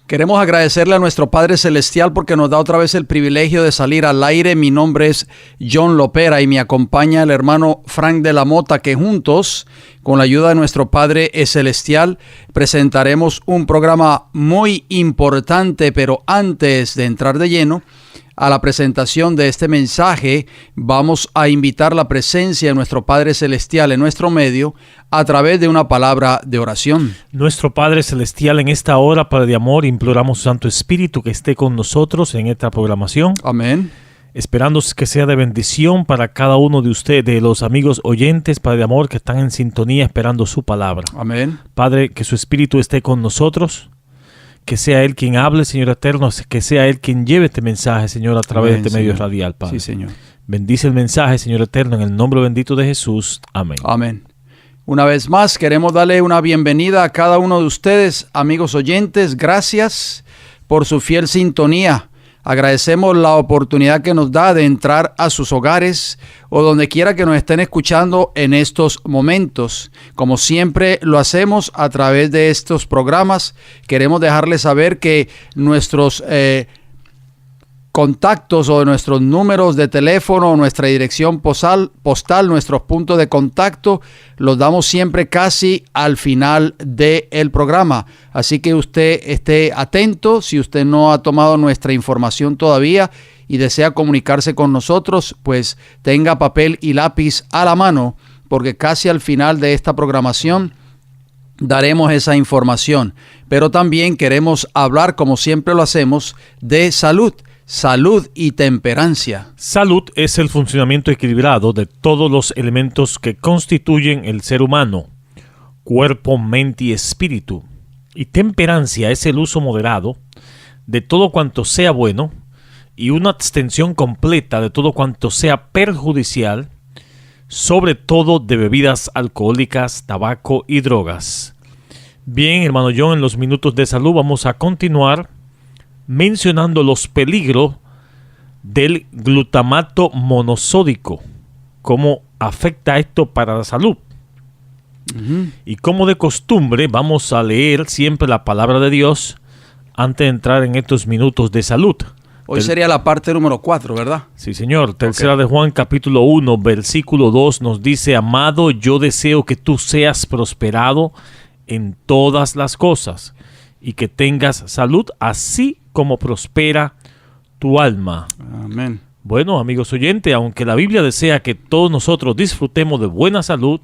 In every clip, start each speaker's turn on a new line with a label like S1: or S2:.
S1: Queremos agradecerle a nuestro Padre Celestial porque nos da otra vez el privilegio de salir al aire. Mi nombre es John Lopera y me acompaña el hermano Frank de la Mota, que juntos, con la ayuda de nuestro Padre Celestial, presentaremos un programa muy importante. Pero antes de entrar de lleno a la presentación de este mensaje, vamos a invitar la presencia de nuestro Padre Celestial en nuestro medio a través de una palabra de oración.
S2: Nuestro Padre Celestial, en esta hora, Padre de amor, imploramos su Santo Espíritu que esté con nosotros en esta programación.
S1: Amén.
S2: Esperando que sea de bendición para cada uno de ustedes, de los amigos oyentes, Padre de amor, que están en sintonía esperando su palabra.
S1: Amén.
S2: Padre, que su Espíritu esté con nosotros. Que sea Él quien hable, Señor eterno, que sea Él quien lleve este mensaje, Señor, a través de este medio radial, Padre.
S1: Sí, Señor.
S2: Bendice el mensaje, Señor eterno, en el nombre bendito de Jesús. Amén.
S1: Amén. Una vez más, queremos darle una bienvenida a cada uno de ustedes, amigos oyentes. Gracias por su fiel sintonía. Agradecemos la oportunidad que nos da de entrar a sus hogares o donde quiera que nos estén escuchando en estos momentos. Como siempre lo hacemos a través de estos programas, queremos dejarles saber que nuestros contactos o nuestros números de teléfono, nuestra dirección postal, nuestros puntos de contacto, los damos siempre casi al final del programa. Así que usted esté atento. Si usted no ha tomado nuestra información todavía y desea comunicarse con nosotros, pues tenga papel y lápiz a la mano, porque casi al final de esta programación daremos esa información. Pero también queremos hablar, como siempre lo hacemos, de salud. Salud y temperancia.
S2: Salud es el funcionamiento equilibrado de todos los elementos que constituyen el ser humano, cuerpo, mente y espíritu. Y temperancia es el uso moderado de todo cuanto sea bueno y una abstención completa de todo cuanto sea perjudicial, sobre todo de bebidas alcohólicas, tabaco y drogas. Bien, hermano John, en los minutos de salud vamos a continuar mencionando los peligros del glutamato monosódico, cómo afecta esto para la salud. Y como de costumbre, vamos a leer siempre la palabra de Dios antes de entrar en estos minutos de salud.
S1: Hoy sería la parte número 4, ¿verdad?
S2: Sí, señor. Tercera de Juan, capítulo 1, versículo 2, nos dice: Amado, yo deseo que tú seas prosperado en todas las cosas y que tengas salud, así como prospera tu alma.
S1: Amén.
S2: Bueno, amigos oyentes, aunque la Biblia desea que todos nosotros disfrutemos de buena salud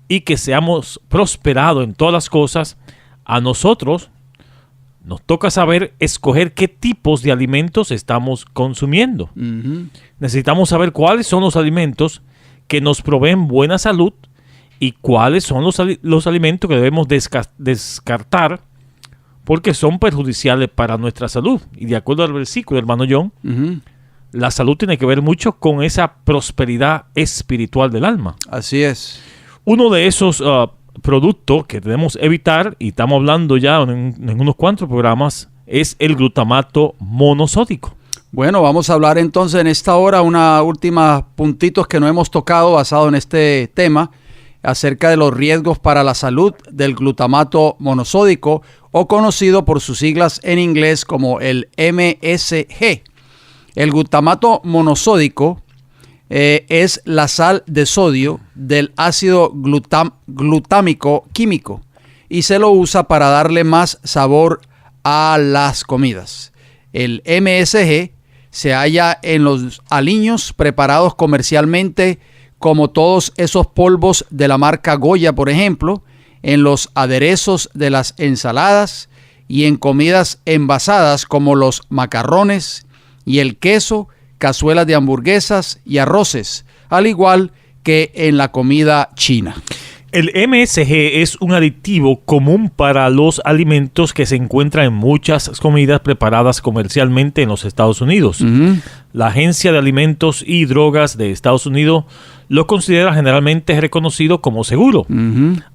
S2: y que seamos prosperados en todas las cosas, a nosotros nos toca saber escoger qué tipos de alimentos estamos consumiendo. Necesitamos saber cuáles son los alimentos que nos proveen buena salud y cuáles son los alimentos que debemos descartar porque son perjudiciales para nuestra salud. Y de acuerdo al versículo, hermano John, la salud tiene que ver mucho con esa prosperidad espiritual del alma.
S1: Así es.
S2: Uno de esos productos que debemos evitar, y estamos hablando ya en unos cuantos programas, es el glutamato monosódico.
S1: Bueno, vamos a hablar entonces en esta hora una última puntitos que no hemos tocado basado en este tema, acerca de los riesgos para la salud del glutamato monosódico, o conocido por sus siglas en inglés como el MSG. El glutamato monosódico es la sal de sodio del ácido glutámico químico y se lo usa para darle más sabor a las comidas. El MSG se halla en los aliños preparados comercialmente, como todos esos polvos de la marca Goya, por ejemplo, en los aderezos de las ensaladas y en comidas envasadas como los macarrones y el queso, cazuelas de hamburguesas y arroces, al igual que en la comida china.
S2: El MSG es un aditivo común para los alimentos que se encuentran en muchas comidas preparadas comercialmente en los Estados Unidos. La Agencia de Alimentos y Drogas de Estados Unidos lo considera generalmente reconocido como seguro,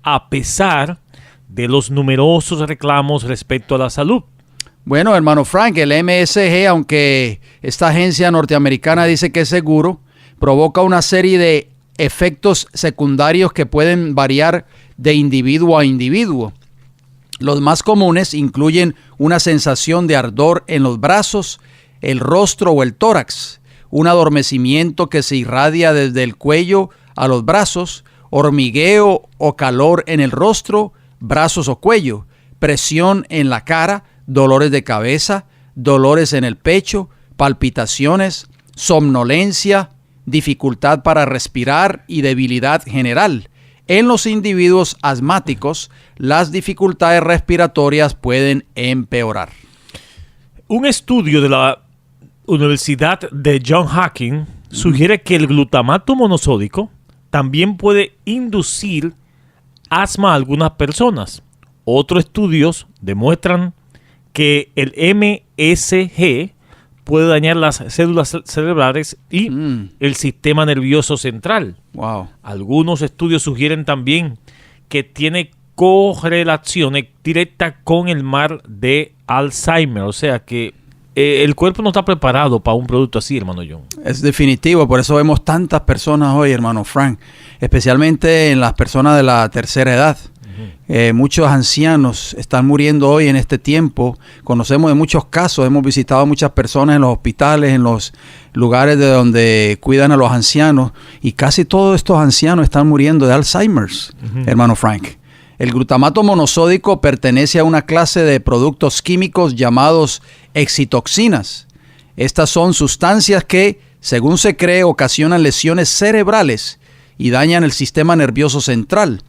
S2: a pesar de los numerosos reclamos respecto a la salud.
S1: Bueno, hermano Frank, el MSG, aunque esta agencia norteamericana dice que es seguro, provoca una serie de efectos secundarios que pueden variar de individuo a individuo. Los más comunes incluyen una sensación de ardor en los brazos, el rostro o el tórax, un adormecimiento que se irradia desde el cuello a los brazos, hormigueo o calor en el rostro, brazos o cuello, presión en la cara, dolores de cabeza, dolores en el pecho, palpitaciones, somnolencia, dificultad para respirar y debilidad general. En los individuos asmáticos, las dificultades respiratorias pueden empeorar.
S2: Un estudio de la Universidad de Johns Hopkins sugiere que el glutamato monosódico también puede inducir asma a algunas personas. Otros estudios demuestran que el MSG puede dañar las células cerebrales y el sistema nervioso central.
S1: Wow.
S2: Algunos estudios sugieren también que tiene correlación directa con el mal de Alzheimer. O sea que el cuerpo no está preparado para un producto así, hermano John.
S1: Es definitivo, por eso vemos tantas personas hoy, hermano Frank, especialmente en las personas de la tercera edad. Muchos ancianos están muriendo hoy en este tiempo. Conocemos de muchos casos, hemos visitado a muchas personas en los hospitales, en los lugares de donde cuidan a los ancianos, y casi todos estos ancianos están muriendo de Alzheimer's, hermano Frank. El glutamato monosódico pertenece a una clase de productos químicos llamados excitoxinas. Estas son sustancias que, según se cree, ocasionan lesiones cerebrales y dañan el sistema nervioso central.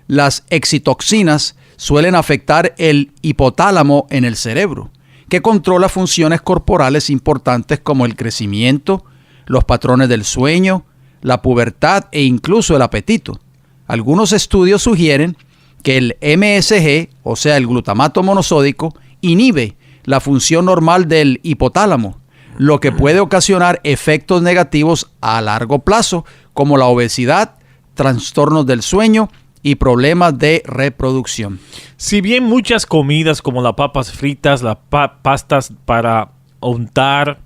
S1: Las excitoxinas suelen afectar el hipotálamo en el cerebro, que controla funciones corporales importantes como el crecimiento, los patrones del sueño, la pubertad e incluso el apetito. Algunos estudios sugieren que el MSG, o sea, el glutamato monosódico, inhibe la función normal del hipotálamo, lo que puede ocasionar efectos negativos a largo plazo, como la obesidad, trastornos del sueño y problemas de reproducción.
S2: Si bien muchas comidas como las papas fritas, las pastas para untar,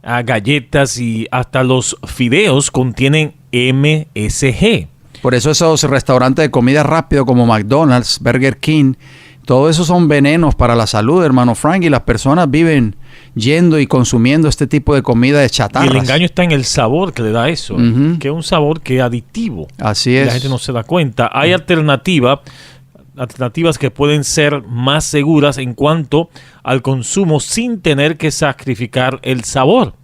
S2: galletas y hasta los fideos contienen MSG.
S1: Por eso esos restaurantes de comida rápido como McDonald's, Burger King, todo eso son venenos para la salud, hermano Frank, y las personas viven yendo y consumiendo este tipo de comida de chatarras.
S2: Y el engaño está en el sabor que le da eso, que es un sabor que es aditivo.
S1: Así es.
S2: La gente no se da cuenta. Hay alternativas que pueden ser más seguras en cuanto al consumo sin tener que sacrificar el sabor.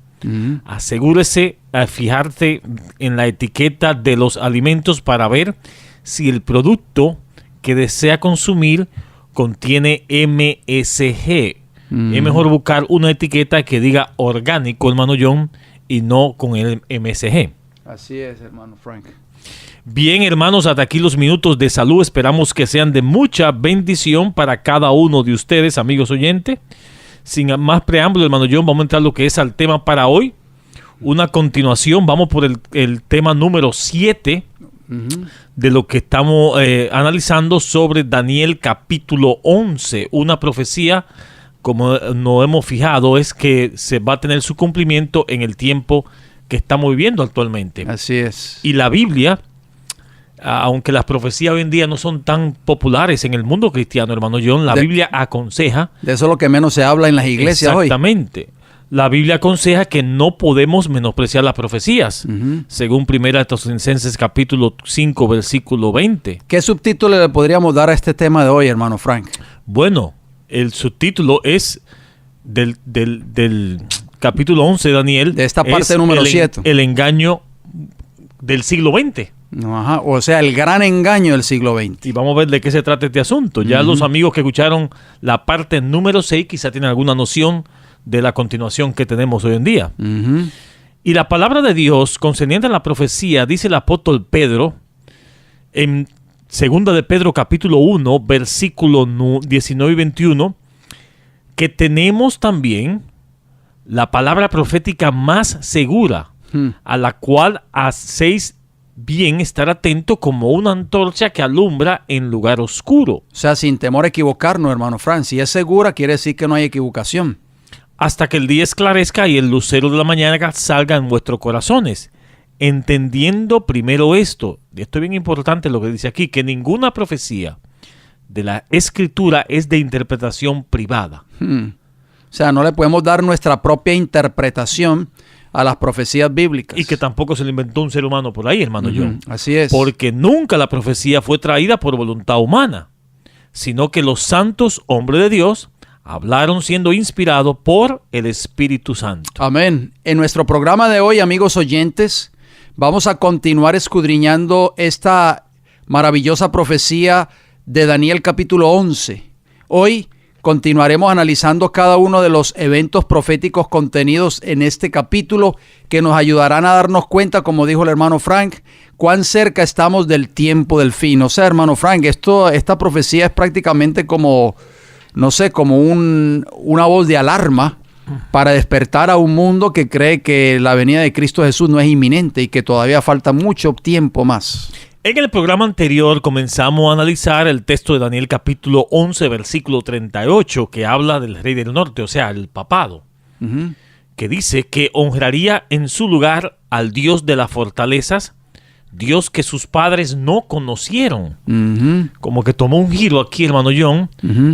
S2: Asegúrese a fijarte en la etiqueta de los alimentos para ver si el producto que desea consumir contiene MSG. Es mejor buscar una etiqueta que diga orgánico, hermano John, y no con el MSG.
S1: Así es, hermano Frank.
S2: Bien, hermanos, hasta aquí los minutos de salud. Esperamos que sean de mucha bendición para cada uno de ustedes, amigos oyentes. Sin más preámbulo, hermano John, vamos a entrar a lo que es al tema para hoy. Una continuación, vamos por el tema número 7 de lo que estamos analizando sobre Daniel capítulo 11. Una profecía, como nos hemos fijado, es que se va a tener su cumplimiento en el tiempo que estamos viviendo actualmente.
S1: Así es.
S2: Y la Biblia, aunque las profecías hoy en día no son tan populares en el mundo cristiano, hermano John, la Biblia aconseja...
S1: De eso es lo que menos se habla en las iglesias hoy.
S2: Exactamente. La Biblia aconseja que no podemos menospreciar las profecías, según 1 Tesalonicenses capítulo 5, versículo 20.
S1: ¿Qué subtítulo le podríamos dar a este tema de hoy, hermano Frank?
S2: Bueno, el subtítulo es del capítulo 11 de Daniel.
S1: De esta parte número 7.
S2: El engaño del siglo XX.
S1: Ajá, o sea, el gran engaño del siglo XX.
S2: Y vamos a ver de qué se trata este asunto. Ya los amigos que escucharon la parte número 6 quizá tienen alguna noción de la continuación que tenemos hoy en día. Y la palabra de Dios concerniente a la profecía, dice el apóstol Pedro, en 2 de Pedro capítulo 1, versículo 19 y 21, que tenemos también la palabra profética más segura, a la cual hacéis bien estar atento como una antorcha que alumbra en lugar oscuro.
S1: O sea, sin temor a equivocarnos, hermano Frank. Si es segura, quiere decir que no hay equivocación.
S2: Hasta que el día esclarezca y el lucero de la mañana salga en vuestros corazones, entendiendo primero esto, y esto es bien importante lo que dice aquí, que ninguna profecía de la Escritura es de interpretación privada.
S1: O sea, no le podemos dar nuestra propia interpretación a las profecías bíblicas.
S2: Y que tampoco se lo inventó un ser humano por ahí, hermano John.
S1: Así es.
S2: Porque nunca la profecía fue traída por voluntad humana, sino que los santos hombres de Dios hablaron siendo inspirados por el Espíritu Santo.
S1: Amén. En nuestro programa de hoy, amigos oyentes, vamos a continuar escudriñando esta maravillosa profecía de Daniel capítulo 11. Hoy continuaremos analizando cada uno de los eventos proféticos contenidos en este capítulo que nos ayudarán a darnos cuenta, como dijo el hermano Frank, cuán cerca estamos del tiempo del fin. O sea, hermano Frank, esta profecía es prácticamente como, no sé, como una voz de alarma para despertar a un mundo que cree que la venida de Cristo Jesús no es inminente y que todavía falta mucho tiempo más.
S2: En el programa anterior comenzamos a analizar el texto de Daniel capítulo 11, versículo 38, que habla del rey del norte, o sea, el papado, que dice que honraría en su lugar al Dios de las fortalezas, Dios que sus padres no conocieron. Como que tomó un giro aquí, hermano John,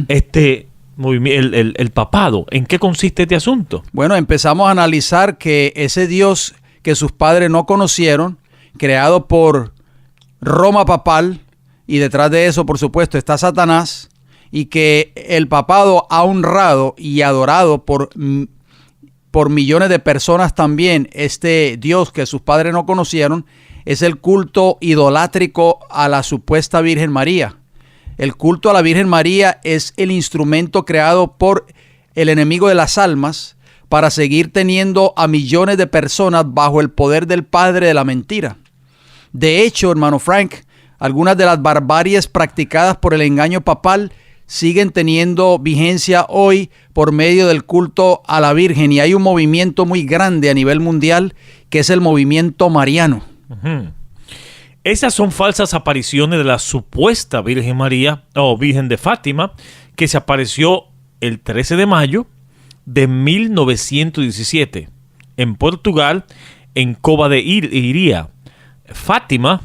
S2: el papado. ¿En qué consiste este asunto?
S1: Bueno, empezamos a analizar que ese Dios que sus padres no conocieron, creado por Roma papal, y detrás de eso, por supuesto, está Satanás, y que el papado ha honrado y adorado por millones de personas también, este Dios que sus padres no conocieron, es el culto idolátrico a la supuesta Virgen María. El culto a la Virgen María es el instrumento creado por el enemigo de las almas para seguir teniendo a millones de personas bajo el poder del padre de la mentira. De hecho, hermano Frank, algunas de las barbaries practicadas por el engaño papal siguen teniendo vigencia hoy por medio del culto a la Virgen, y hay un movimiento muy grande a nivel mundial que es el movimiento mariano.
S2: Esas son falsas apariciones de la supuesta Virgen María o Virgen de Fátima, que se apareció el 13 de mayo de 1917 en Portugal, en Cova de Iria. Fátima,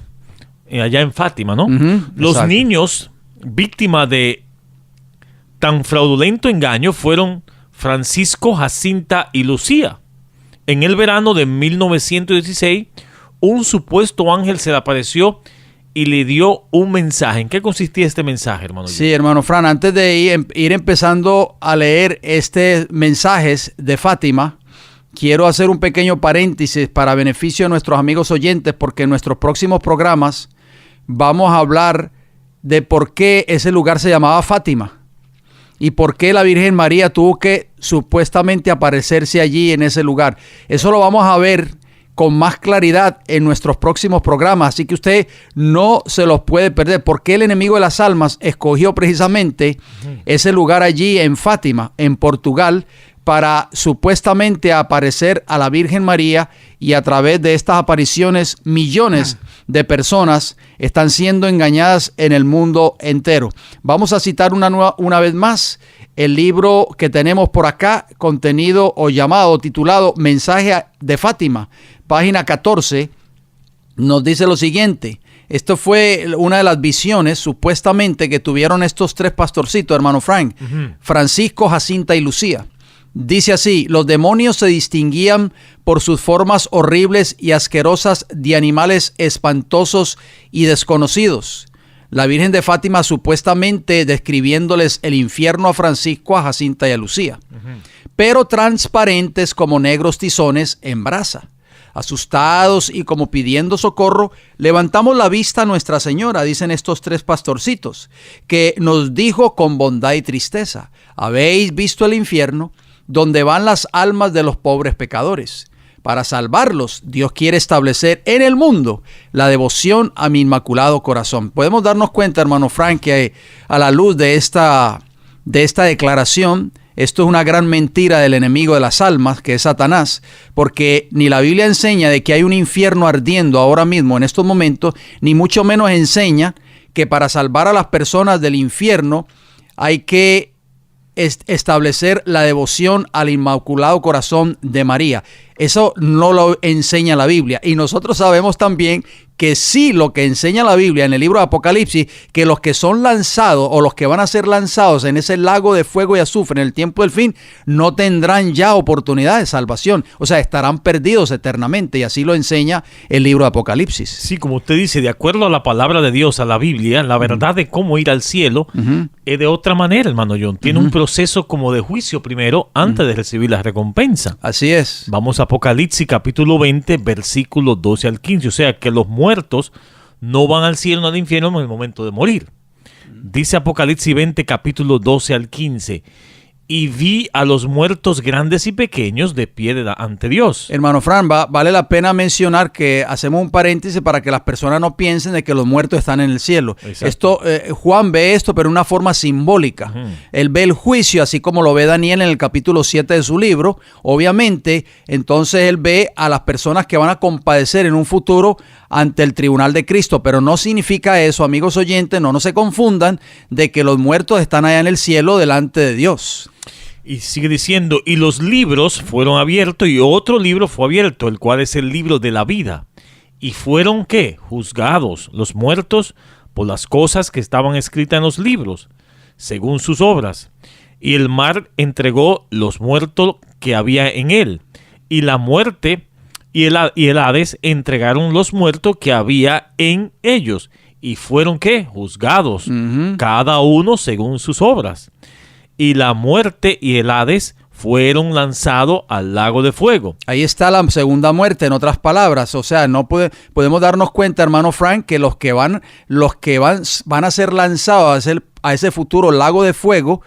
S2: allá en Fátima, ¿no? Los
S1: exacto.
S2: Niños víctimas de tan fraudulento engaño fueron Francisco, Jacinta y Lucía. En el verano de 1916, un supuesto ángel se le apareció y le dio un mensaje. ¿En qué consistía este mensaje, hermano?
S1: Sí, hermano Fran, antes de ir empezando a leer mensajes de Fátima, quiero hacer un pequeño paréntesis para beneficio de nuestros amigos oyentes, porque en nuestros próximos programas vamos a hablar de por qué ese lugar se llamaba Fátima y por qué la Virgen María tuvo que supuestamente aparecerse allí en ese lugar. Eso lo vamos a ver con más claridad en nuestros próximos programas, así que usted no se los puede perder. ¿Por qué el enemigo de las almas escogió precisamente ese lugar allí en Fátima, en Portugal, para supuestamente aparecer a la Virgen María? Y a través de estas apariciones, millones de personas están siendo engañadas en el mundo entero. Vamos a citar una vez más el libro que tenemos por acá, contenido o titulado Mensaje de Fátima, página 14, nos dice lo siguiente. Esto fue una de las visiones supuestamente que tuvieron estos tres pastorcitos, hermano Frank, Francisco, Jacinta y Lucía. Dice así: los demonios se distinguían por sus formas horribles y asquerosas de animales espantosos y desconocidos. La Virgen de Fátima supuestamente describiéndoles el infierno a Francisco, a Jacinta y a Lucía, pero transparentes como negros tizones en brasa. Asustados y como pidiendo socorro, levantamos la vista a Nuestra Señora, dicen estos tres pastorcitos, que nos dijo con bondad y tristeza: ¿habéis visto el infierno, donde van las almas de los pobres pecadores? Para salvarlos, Dios quiere establecer en el mundo la devoción a mi inmaculado corazón. Podemos darnos cuenta, hermano Frank, que a la luz de esta declaración, esto es una gran mentira del enemigo de las almas, que es Satanás, porque ni la Biblia enseña de que hay un infierno ardiendo ahora mismo en estos momentos, ni mucho menos enseña que para salvar a las personas del infierno hay que establecer la devoción al Inmaculado Corazón de María. Eso no lo enseña la Biblia. Y nosotros sabemos también que sí, lo que enseña la Biblia en el libro de Apocalipsis, que los que son lanzados o los que van a ser lanzados en ese lago de fuego y azufre en el tiempo del fin, no tendrán ya oportunidad de salvación. O sea, estarán perdidos eternamente, y así lo enseña el libro de Apocalipsis.
S2: Sí, como usted dice, de acuerdo a la palabra de Dios, a la Biblia, la verdad de cómo ir al cielo es de otra manera, hermano John. Tiene un proceso como de juicio primero antes de recibir la recompensa.
S1: Así es.
S2: Vamos a Apocalipsis capítulo 20, versículos 12 al 15. O sea, que los muertos no van al cielo ni al infierno en el momento de morir. Dice Apocalipsis 20, capítulo 12 al 15. Y vi a los muertos grandes y pequeños de pie ante Dios.
S1: Hermano Fran, vale la pena mencionar que hacemos un paréntesis para que las personas no piensen de que los muertos están en el cielo. Exacto. Juan ve esto, pero de una forma simbólica. Él ve el juicio, así como lo ve Daniel en el capítulo 7 de su libro. Obviamente, entonces él ve a las personas que van a compadecer en un futuro ante el tribunal de Cristo, pero no significa eso, amigos oyentes, no se confundan de que los muertos están allá en el cielo delante de Dios.
S2: Y sigue diciendo, y los libros fueron abiertos, y otro libro fue abierto, el cual es el libro de la vida. Y fueron, ¿qué? Juzgados los muertos por las cosas que estaban escritas en los libros, según sus obras. Y el mar entregó los muertos que había en él, y la muerte y el Hades entregaron los muertos que había en ellos, y fueron, ¿qué? Juzgados, cada uno según sus obras. Y la muerte y el Hades fueron lanzados al lago de fuego. Ahí
S1: está la segunda muerte, en otras palabras. O sea, no podemos darnos cuenta, hermano Frank, que los que van a ser lanzados a ese futuro lago de fuego,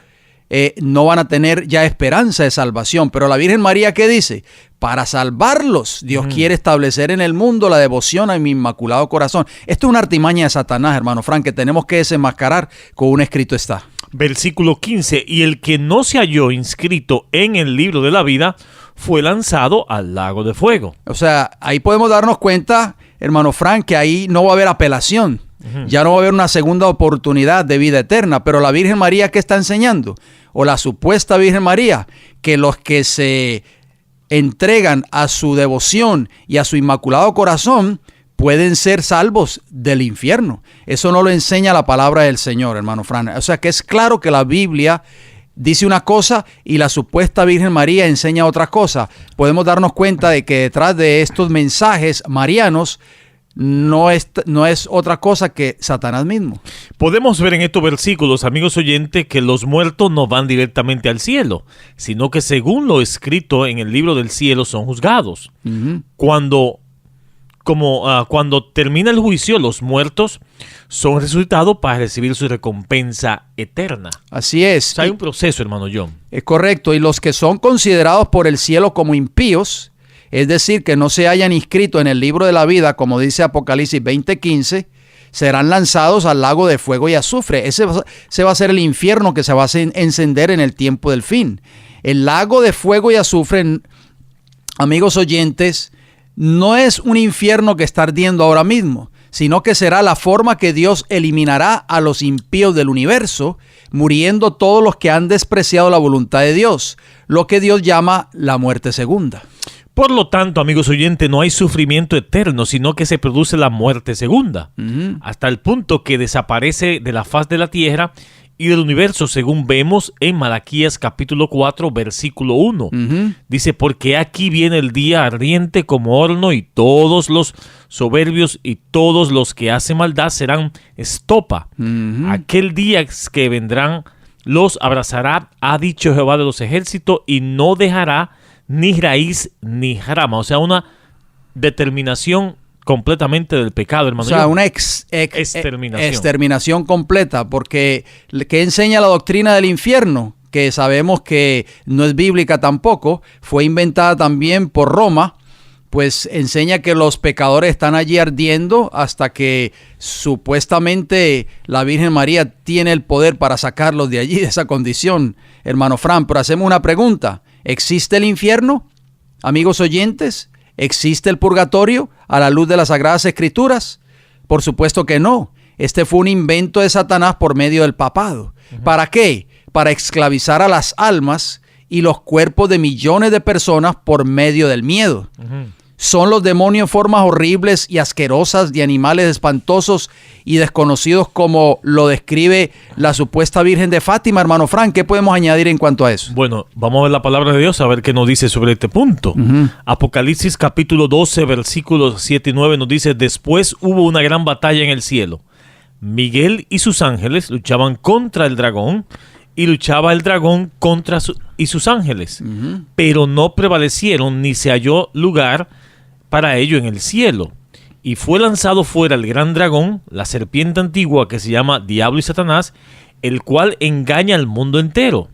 S1: no van a tener ya esperanza de salvación. Pero la Virgen María, ¿qué dice? Para salvarlos, Dios quiere establecer en el mundo la devoción a mi inmaculado corazón. Esto es una artimaña de Satanás, hermano Frank, que tenemos que desenmascarar con un escrito está.
S2: Versículo 15, y el que no se halló inscrito en el libro de la vida fue lanzado al lago de fuego.
S1: O sea, ahí podemos darnos cuenta, hermano Frank, que ahí no va a haber apelación. Ya no va a haber una segunda oportunidad de vida eterna. Pero la Virgen María, ¿qué está enseñando? O la supuesta Virgen María, que los que se entregan a su devoción y a su inmaculado corazón pueden ser salvos del infierno. Eso no lo enseña la palabra del Señor, hermano Fran. O sea que es claro que la Biblia dice una cosa y la supuesta Virgen María enseña otra cosa. Podemos darnos cuenta de que detrás de estos mensajes marianos no es otra cosa que Satanás mismo.
S2: Podemos ver en estos versículos, amigos oyentes, que los muertos no van directamente al cielo, sino que según lo escrito en el libro del cielo son juzgados. Cuando termina el juicio, los muertos son resucitados para recibir su recompensa eterna.
S1: Así es.
S2: O sea, hay un proceso, hermano John.
S1: Es correcto. Y los que son considerados por el cielo como impíos, es decir, que no se hayan inscrito en el libro de la vida, como dice Apocalipsis 20:15, serán lanzados al lago de fuego y azufre. Ese va a ser el infierno que se va a encender en el tiempo del fin. El lago de fuego y azufre, amigos oyentes, no es un infierno que está ardiendo ahora mismo, sino que será la forma que Dios eliminará a los impíos del universo, muriendo todos los que han despreciado la voluntad de Dios, lo que Dios llama la muerte segunda.
S2: Por lo tanto, amigos oyentes, no hay sufrimiento eterno, sino que se produce la muerte segunda, hasta el punto que desaparece de la faz de la tierra y del universo, según vemos en Malaquías capítulo 4, versículo 1. Dice, porque aquí viene el día ardiente como horno, y todos los soberbios y todos los que hacen maldad serán estopa. Aquel día que vendrán los abrazará, ha dicho Jehová de los ejércitos, y no dejará ni raíz ni rama. O sea, una determinación completamente del pecado, hermano.
S1: O sea, una exterminación completa, porque ¿qué enseña la doctrina del infierno? Que sabemos que no es bíblica tampoco, fue inventada también por Roma, pues enseña que los pecadores están allí ardiendo hasta que supuestamente la Virgen María tiene el poder para sacarlos de allí, de esa condición, hermano Fran. Pero hacemos una pregunta: ¿existe el infierno, amigos oyentes? ¿Existe el purgatorio a la luz de las Sagradas Escrituras? Por supuesto que no. Este fue un invento de Satanás por medio del papado. ¿Para qué? Para esclavizar a las almas y los cuerpos de millones de personas por medio del miedo. Son los demonios en formas horribles y asquerosas de animales espantosos y desconocidos, como lo describe la supuesta Virgen de Fátima. Hermano Frank, ¿qué podemos añadir en cuanto a eso?
S2: Bueno, vamos a ver la palabra de Dios, a ver qué nos dice sobre este punto. Apocalipsis capítulo 12, versículos 7 y 9 nos dice: después hubo una gran batalla en el cielo. Miguel y sus ángeles luchaban contra el dragón, y luchaba el dragón contra sus ángeles. Pero no prevalecieron, ni se halló lugar para ello en el cielo. Y fue lanzado fuera el gran dragón, la serpiente antigua que se llama Diablo y Satanás, el cual engaña al mundo entero.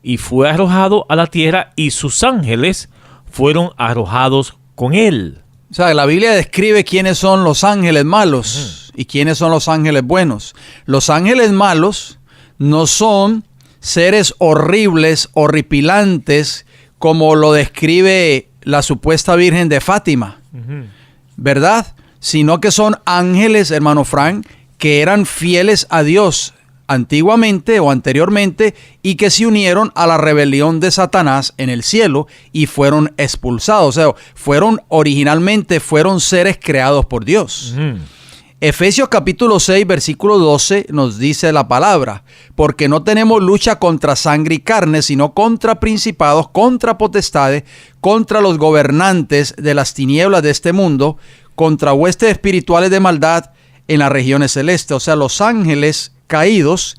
S2: Y fue arrojado a la tierra, y sus ángeles fueron arrojados con él.
S1: O sea, la Biblia describe quiénes son los ángeles malos y quiénes son los ángeles buenos. Los ángeles malos no son seres horribles, horripilantes, como lo describe la supuesta Virgen de Fátima, ¿verdad? Sino que son ángeles, hermano Frank, que eran fieles a Dios antiguamente o anteriormente y que se unieron a la rebelión de Satanás en el cielo y fueron expulsados. O sea, originalmente fueron seres creados por Dios. Efesios capítulo 6, versículo 12 nos dice la palabra: porque no tenemos lucha contra sangre y carne, sino contra principados, contra potestades, contra los gobernantes de las tinieblas de este mundo, contra huestes espirituales de maldad en las regiones celestes. O sea, los ángeles caídos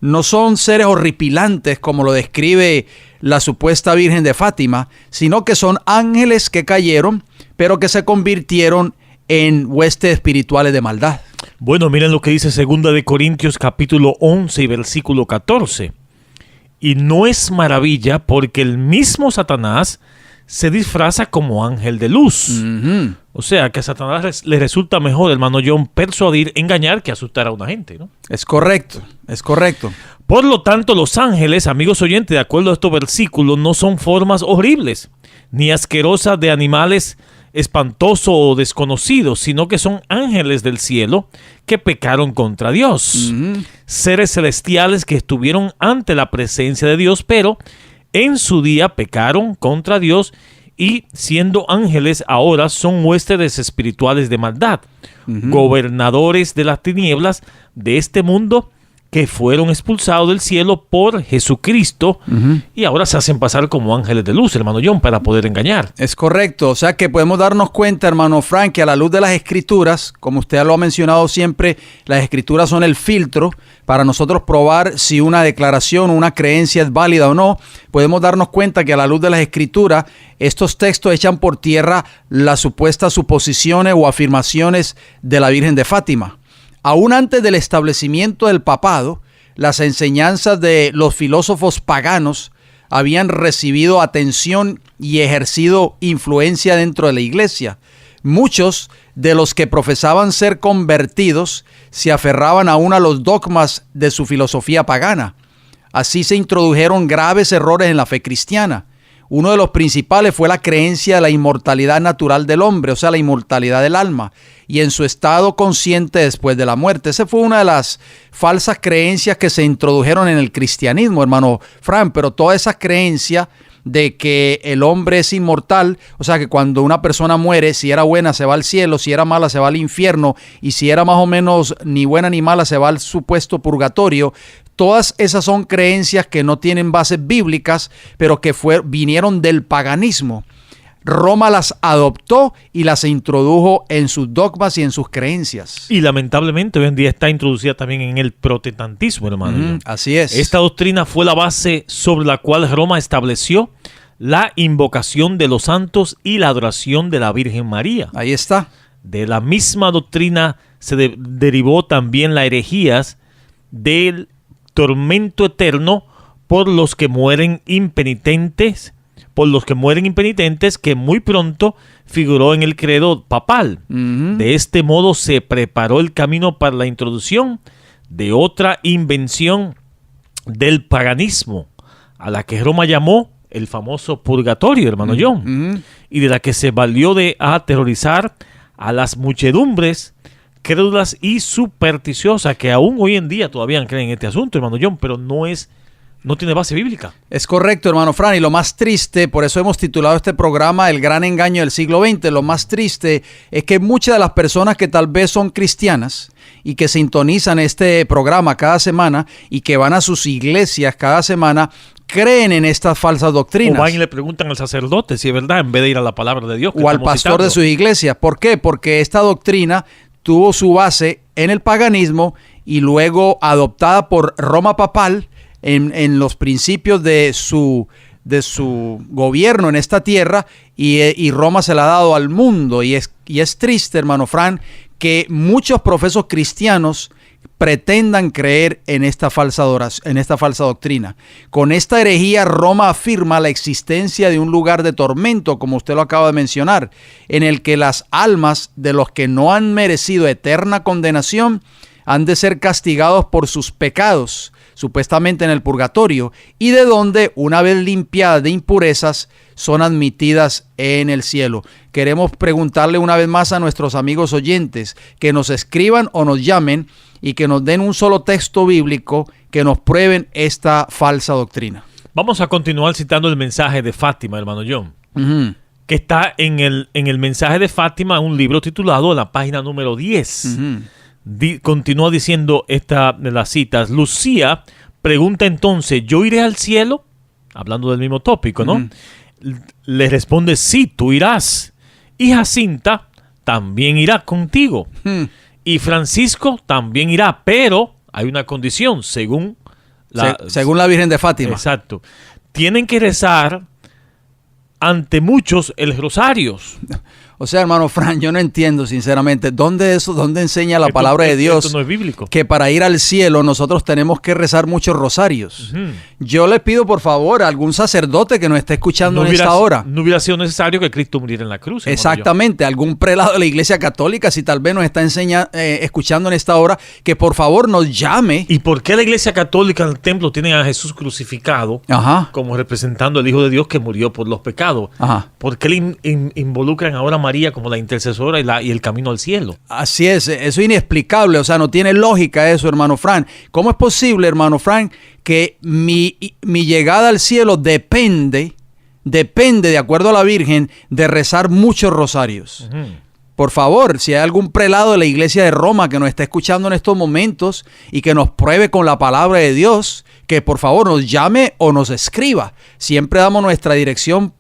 S1: no son seres horripilantes como lo describe la supuesta Virgen de Fátima, sino que son ángeles que cayeron, pero que se convirtieron en huestes espirituales de maldad.
S2: Bueno, miren lo que dice 2 de Corintios capítulo 11 y versículo 14. Y no es maravilla, porque el mismo Satanás se disfraza como ángel de luz. O sea, que a Satanás le resulta mejor, hermano John, persuadir, engañar, que asustar a una gente, ¿no?
S1: Es correcto, es correcto.
S2: Por lo tanto, los ángeles, amigos oyentes, de acuerdo a estos versículos, no son formas horribles, ni asquerosas de animales espantosos o desconocidos, sino que son ángeles del cielo que pecaron contra Dios. Seres celestiales que estuvieron ante la presencia de Dios, pero en su día pecaron contra Dios, y siendo ángeles ahora son huéspedes espirituales de maldad, gobernadores de las tinieblas de este mundo, que fueron expulsados del cielo por Jesucristo y ahora se hacen pasar como ángeles de luz, hermano John, para poder engañar.
S1: Es correcto, o sea que podemos darnos cuenta, hermano Frank, que a la luz de las Escrituras, como usted lo ha mencionado siempre, las Escrituras son el filtro para nosotros probar si una declaración o una creencia es válida o no. Podemos darnos cuenta que a la luz de las Escrituras, estos textos echan por tierra las supuestas suposiciones o afirmaciones de la Virgen de Fátima. Aún antes del establecimiento del papado, las enseñanzas de los filósofos paganos habían recibido atención y ejercido influencia dentro de la iglesia. Muchos de los que profesaban ser convertidos se aferraban aún a los dogmas de su filosofía pagana. Así se introdujeron graves errores en la fe cristiana. Uno de los principales fue la creencia de la inmortalidad natural del hombre, o sea, la inmortalidad del alma, y en su estado consciente después de la muerte. Esa fue una de las falsas creencias que se introdujeron en el cristianismo, hermano Fran, pero toda esa creencia de que el hombre es inmortal, o sea, que cuando una persona muere, si era buena se va al cielo, si era mala se va al infierno, y si era más o menos ni buena ni mala se va al supuesto purgatorio. Todas esas son creencias que no tienen bases bíblicas, pero que vinieron del paganismo. Roma las adoptó y las introdujo en sus dogmas y en sus creencias.
S2: Y lamentablemente hoy en día está introducida también en el protestantismo, hermano.
S1: Así es.
S2: Esta doctrina fue la base sobre la cual Roma estableció la invocación de los santos y la adoración de la Virgen María.
S1: Ahí está.
S2: De la misma doctrina se derivó también la herejías del tormento eterno por los que mueren impenitentes, que muy pronto figuró en el credo papal. De este modo se preparó el camino para la introducción de otra invención del paganismo, a la que Roma llamó el famoso purgatorio, hermano John, y de la que se valió de aterrorizar a las muchedumbres crédulas y supersticiosas que aún hoy en día todavía creen en este asunto, hermano John, pero no es no tiene base bíblica.
S1: Es correcto, hermano Fran, y lo más triste, por eso hemos titulado este programa El gran engaño del siglo XX, lo más triste es que muchas de las personas que tal vez son cristianas y que sintonizan este programa cada semana y que van a sus iglesias cada semana, creen en estas falsas doctrinas.
S2: O van y le preguntan al sacerdote si es verdad, en vez de ir a la palabra de Dios.
S1: O al pastor de sus iglesias. ¿Por qué? Porque esta doctrina tuvo su base en el paganismo y luego adoptada por Roma papal en los principios de su gobierno en esta tierra, y Roma se la ha dado al mundo. Y es triste, hermano Fran, que muchos profesos cristianos pretendan creer en esta falsa doctrina. Con esta herejía, Roma afirma la existencia de un lugar de tormento, como usted lo acaba de mencionar, en el que las almas de los que no han merecido eterna condenación han de ser castigados por sus pecados, supuestamente en el purgatorio, y de donde, una vez limpiadas de impurezas, son admitidas en el cielo. Queremos preguntarle una vez más a nuestros amigos oyentes que nos escriban o nos llamen y que nos den un solo texto bíblico que nos prueben esta falsa doctrina.
S2: Vamos a continuar citando el mensaje de Fátima, hermano John, que está en el mensaje de Fátima, un libro titulado, en la página número 10. Continúa diciendo las citas. Lucía pregunta entonces, ¿yo iré al cielo? Hablando del mismo tópico, ¿no? Le responde, sí, tú irás. Y Jacinta también irá contigo. Y Francisco también irá, pero hay una condición, según
S1: la Virgen de Fátima.
S2: Exacto. Tienen que rezar ante muchos el rosario.
S1: O sea, hermano Fran, yo no entiendo sinceramente dónde enseña la palabra de Dios
S2: esto no es bíblico,
S1: que para ir al cielo nosotros tenemos que rezar muchos rosarios. Yo le pido por favor a algún sacerdote que nos esté escuchando en esta hora.
S2: No hubiera sido necesario que Cristo muriera en la cruz.
S1: Exactamente, algún prelado de la Iglesia Católica, si tal vez nos está escuchando en esta hora, que por favor nos llame.
S2: ¿Y por qué la Iglesia Católica en el templo tiene a Jesús crucificado como representando al Hijo de Dios que murió por los pecados? ¿Por qué le involucran ahora a María como la intercesora y el camino al cielo?
S1: Así es, eso es inexplicable, o sea, no tiene lógica eso, hermano Fran. ¿Cómo es posible, hermano Fran, que mi llegada al cielo depende, de acuerdo a la Virgen, de rezar muchos rosarios? Por favor, si hay algún prelado de la Iglesia de Roma que nos está escuchando en estos momentos y que nos pruebe con la palabra de Dios, que por favor nos llame o nos escriba. Siempre damos nuestra dirección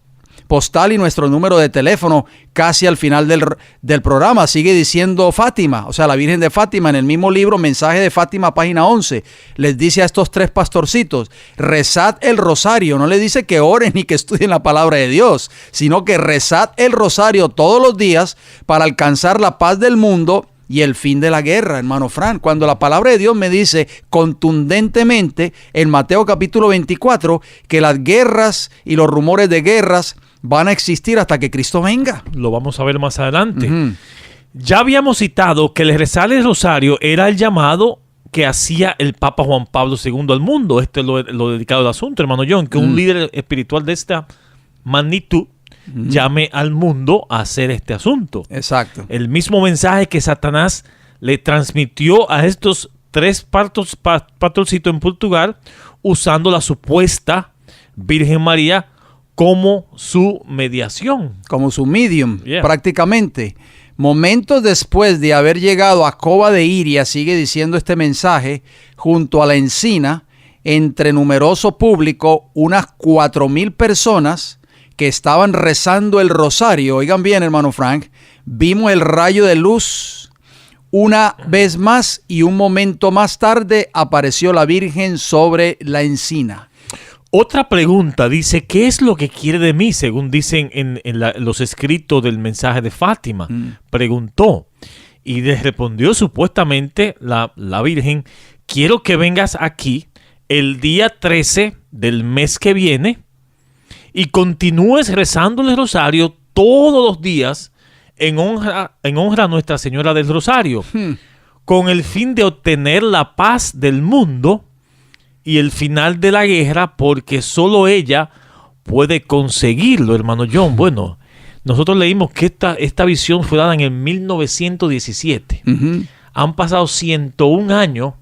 S1: postal y nuestro número de teléfono casi al final del programa. Sigue diciendo Fátima, o sea, la Virgen de Fátima, en el mismo libro Mensaje de Fátima, página 11, les dice a estos tres pastorcitos, rezad el rosario. No les dice que oren ni que estudien la palabra de Dios, sino que rezad el rosario todos los días para alcanzar la paz del mundo y el fin de la guerra, hermano Fran. Cuando la palabra de Dios me dice contundentemente en Mateo capítulo 24 que las guerras y los rumores de guerras van a existir hasta que Cristo venga.
S2: Lo vamos a ver más adelante. Ya habíamos citado que el rezar el rosario era el llamado que hacía el Papa Juan Pablo II al mundo. Esto es lo dedicado al asunto, hermano John, que un líder espiritual de esta magnitud llame al mundo a hacer este asunto.
S1: Exacto.
S2: El mismo mensaje que Satanás le transmitió a estos tres pastorcitos en Portugal, usando la supuesta Virgen María como su mediación.
S1: Como su medium, prácticamente. Momentos después de haber llegado a Cova de Iria, sigue diciendo este mensaje, junto a la encina, entre numeroso público, unas 4,000 personas que estaban rezando el rosario. Oigan bien, hermano Frank, vimos el rayo de luz una vez más y un momento más tarde apareció la Virgen sobre la encina.
S2: Otra pregunta dice, ¿qué es lo que quiere de mí? Según dicen en los escritos del mensaje de Fátima. Preguntó y le respondió supuestamente la Virgen, quiero que vengas aquí el día 13 del mes que viene y continúes rezando el rosario todos los días en honra a Nuestra Señora del Rosario, con el fin de obtener la paz del mundo y el final de la guerra, porque solo ella puede conseguirlo, hermano John. Bueno, nosotros leímos que esta visión fue dada en el 1917. Han pasado 101 años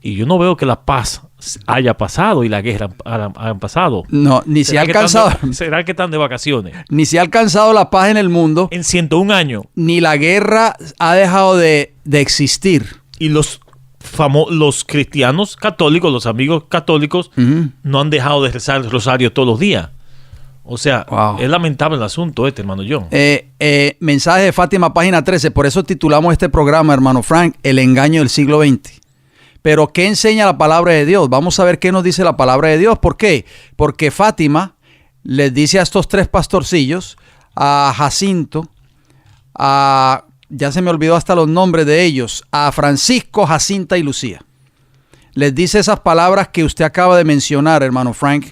S2: y yo no veo que la paz haya pasado y la guerra hayan pasado.
S1: No, ni se ha alcanzado.
S2: ¿Será que están de vacaciones?
S1: Ni se ha alcanzado la paz en el mundo.
S2: En 101 años.
S1: Ni la guerra ha dejado de existir.
S2: Y los cristianos católicos, los amigos católicos, no han dejado de rezar el rosario todos los días. O sea, es lamentable el asunto hermano John.
S1: Mensaje de Fátima, página 13. Por eso titulamos este programa, hermano Frank, El engaño del siglo XX. Pero, ¿qué enseña la palabra de Dios? Vamos a ver qué nos dice la palabra de Dios. ¿Por qué? Porque Fátima les dice a estos 3 pastorcillos, a Jacinto, ya se me olvidó hasta los nombres de ellos, a Francisco, Jacinta y Lucía. Les dice esas palabras que usted acaba de mencionar, hermano Frank,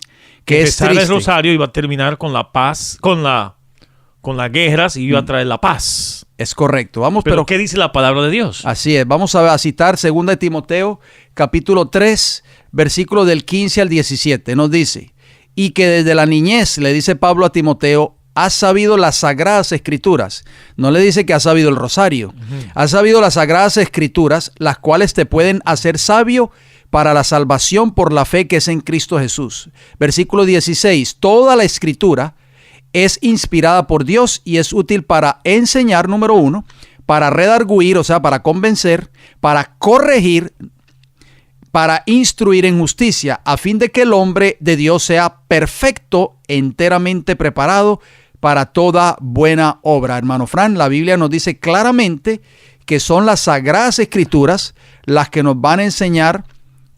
S1: que es triste.
S2: El rosario iba a terminar con la paz, con las guerras, y iba a traer la paz.
S1: Es correcto.
S2: Pero ¿qué dice la palabra de Dios?
S1: Así es. Vamos a citar 2 de Timoteo, capítulo 3, versículos del 15 al 17. Nos dice, y que desde la niñez, le dice Pablo a Timoteo, has sabido las sagradas escrituras. No le dice que has sabido el rosario. Has sabido las sagradas escrituras, las cuales te pueden hacer sabio para la salvación por la fe que es en Cristo Jesús. Versículo 16. Toda la escritura es inspirada por Dios y es útil para enseñar, número 1, para redarguir, o sea, para convencer, para corregir, para instruir en justicia, a fin de que el hombre de Dios sea perfecto, enteramente preparado para toda buena obra. Hermano Fran, la Biblia nos dice claramente que son las sagradas escrituras las que nos van a enseñar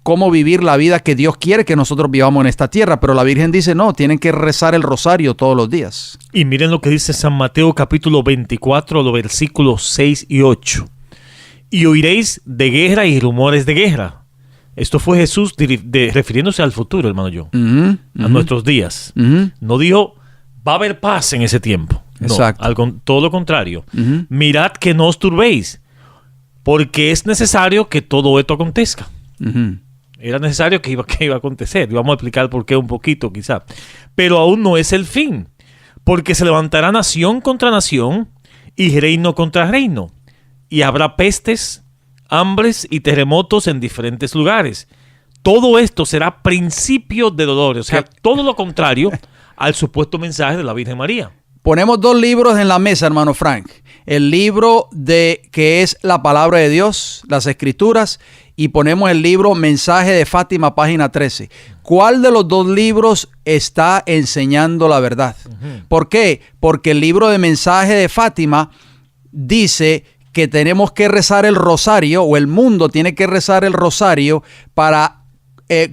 S1: cómo vivir la vida que Dios quiere que nosotros vivamos en esta tierra. Pero la Virgen dice, no, tienen que rezar el rosario todos los días.
S2: Y miren lo que dice San Mateo capítulo 24, los versículos 6 y 8. Y oiréis de guerra y rumores de guerra. Esto fue Jesús refiriéndose al futuro, hermano John, a nuestros días. No dijo, va a haber paz en ese tiempo.
S1: Exacto.
S2: No, todo lo contrario. Mirad que no os turbéis, porque es necesario que todo esto acontezca. Era necesario que iba a acontecer. Y vamos a explicar por qué un poquito quizá. Pero aún no es el fin. Porque se levantará nación contra nación y reino contra reino. Y habrá pestes, hambres y terremotos en diferentes lugares. Todo esto será principio de dolores. O sea, todo lo contrario al supuesto mensaje de la Virgen María.
S1: Ponemos 2 libros en la mesa, hermano Frank. El libro que es la palabra de Dios, las escrituras, y ponemos el libro Mensaje de Fátima, página 13. ¿Cuál de los 2 libros está enseñando la verdad? ¿Por qué? Porque el libro de Mensaje de Fátima dice que tenemos que rezar el rosario, o el mundo tiene que rezar el rosario para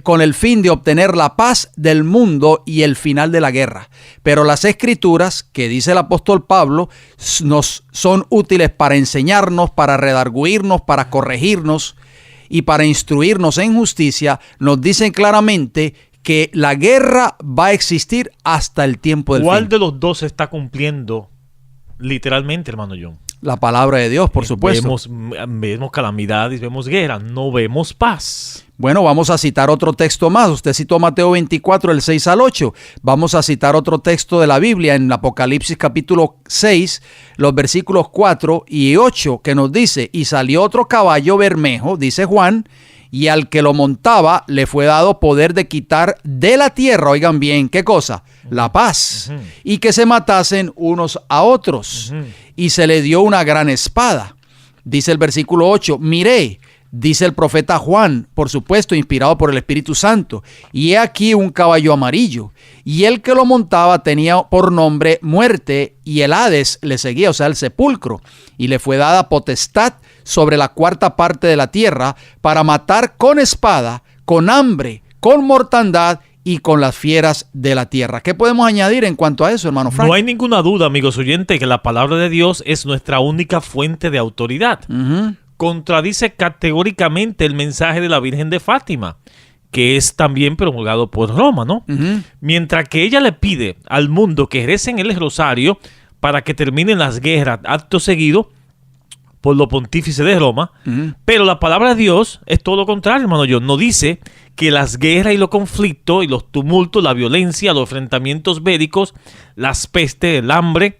S1: con el fin de obtener la paz del mundo y el final de la guerra. Pero las escrituras, que dice el apóstol Pablo, nos son útiles para enseñarnos, para redarguirnos, para corregirnos y para instruirnos en justicia. Nos dicen claramente que la guerra va a existir hasta el tiempo del fin.
S2: ¿Cuál de los 2 se está cumpliendo literalmente, hermano John?
S1: La palabra de Dios, por supuesto.
S2: Vemos calamidades, vemos guerra, no vemos paz.
S1: Bueno, vamos a citar otro texto más. Usted citó Mateo 24, el 6 al 8. Vamos a citar otro texto de la Biblia en Apocalipsis capítulo 6, los versículos 4 y 8, que nos dice, y salió otro caballo bermejo, dice Juan, y al que lo montaba le fue dado poder de quitar de la tierra, oigan bien, ¿qué cosa? La paz, y que se matasen unos a otros, y se le dio una gran espada. Dice el versículo 8, miré, dice el profeta Juan, por supuesto, inspirado por el Espíritu Santo, y he aquí un caballo amarillo, y el que lo montaba tenía por nombre Muerte, y el Hades le seguía, o sea, el sepulcro, y le fue dada potestad sobre la 4ª parte de la tierra para matar con espada, con hambre, con mortandad y con las fieras de la tierra. ¿Qué podemos añadir en cuanto a eso, hermano Frank?
S2: No hay ninguna duda, amigos oyentes, que la palabra de Dios es nuestra única fuente de autoridad. Contradice categóricamente el mensaje de la Virgen de Fátima, que es también promulgado por Roma, ¿no? Mientras que ella le pide al mundo que recen el rosario para que terminen las guerras acto seguido por los pontífices de Roma, pero la palabra de Dios es todo lo contrario, hermano John. No dice que las guerras y los conflictos y los tumultos, la violencia, los enfrentamientos bélicos, las pestes, el hambre,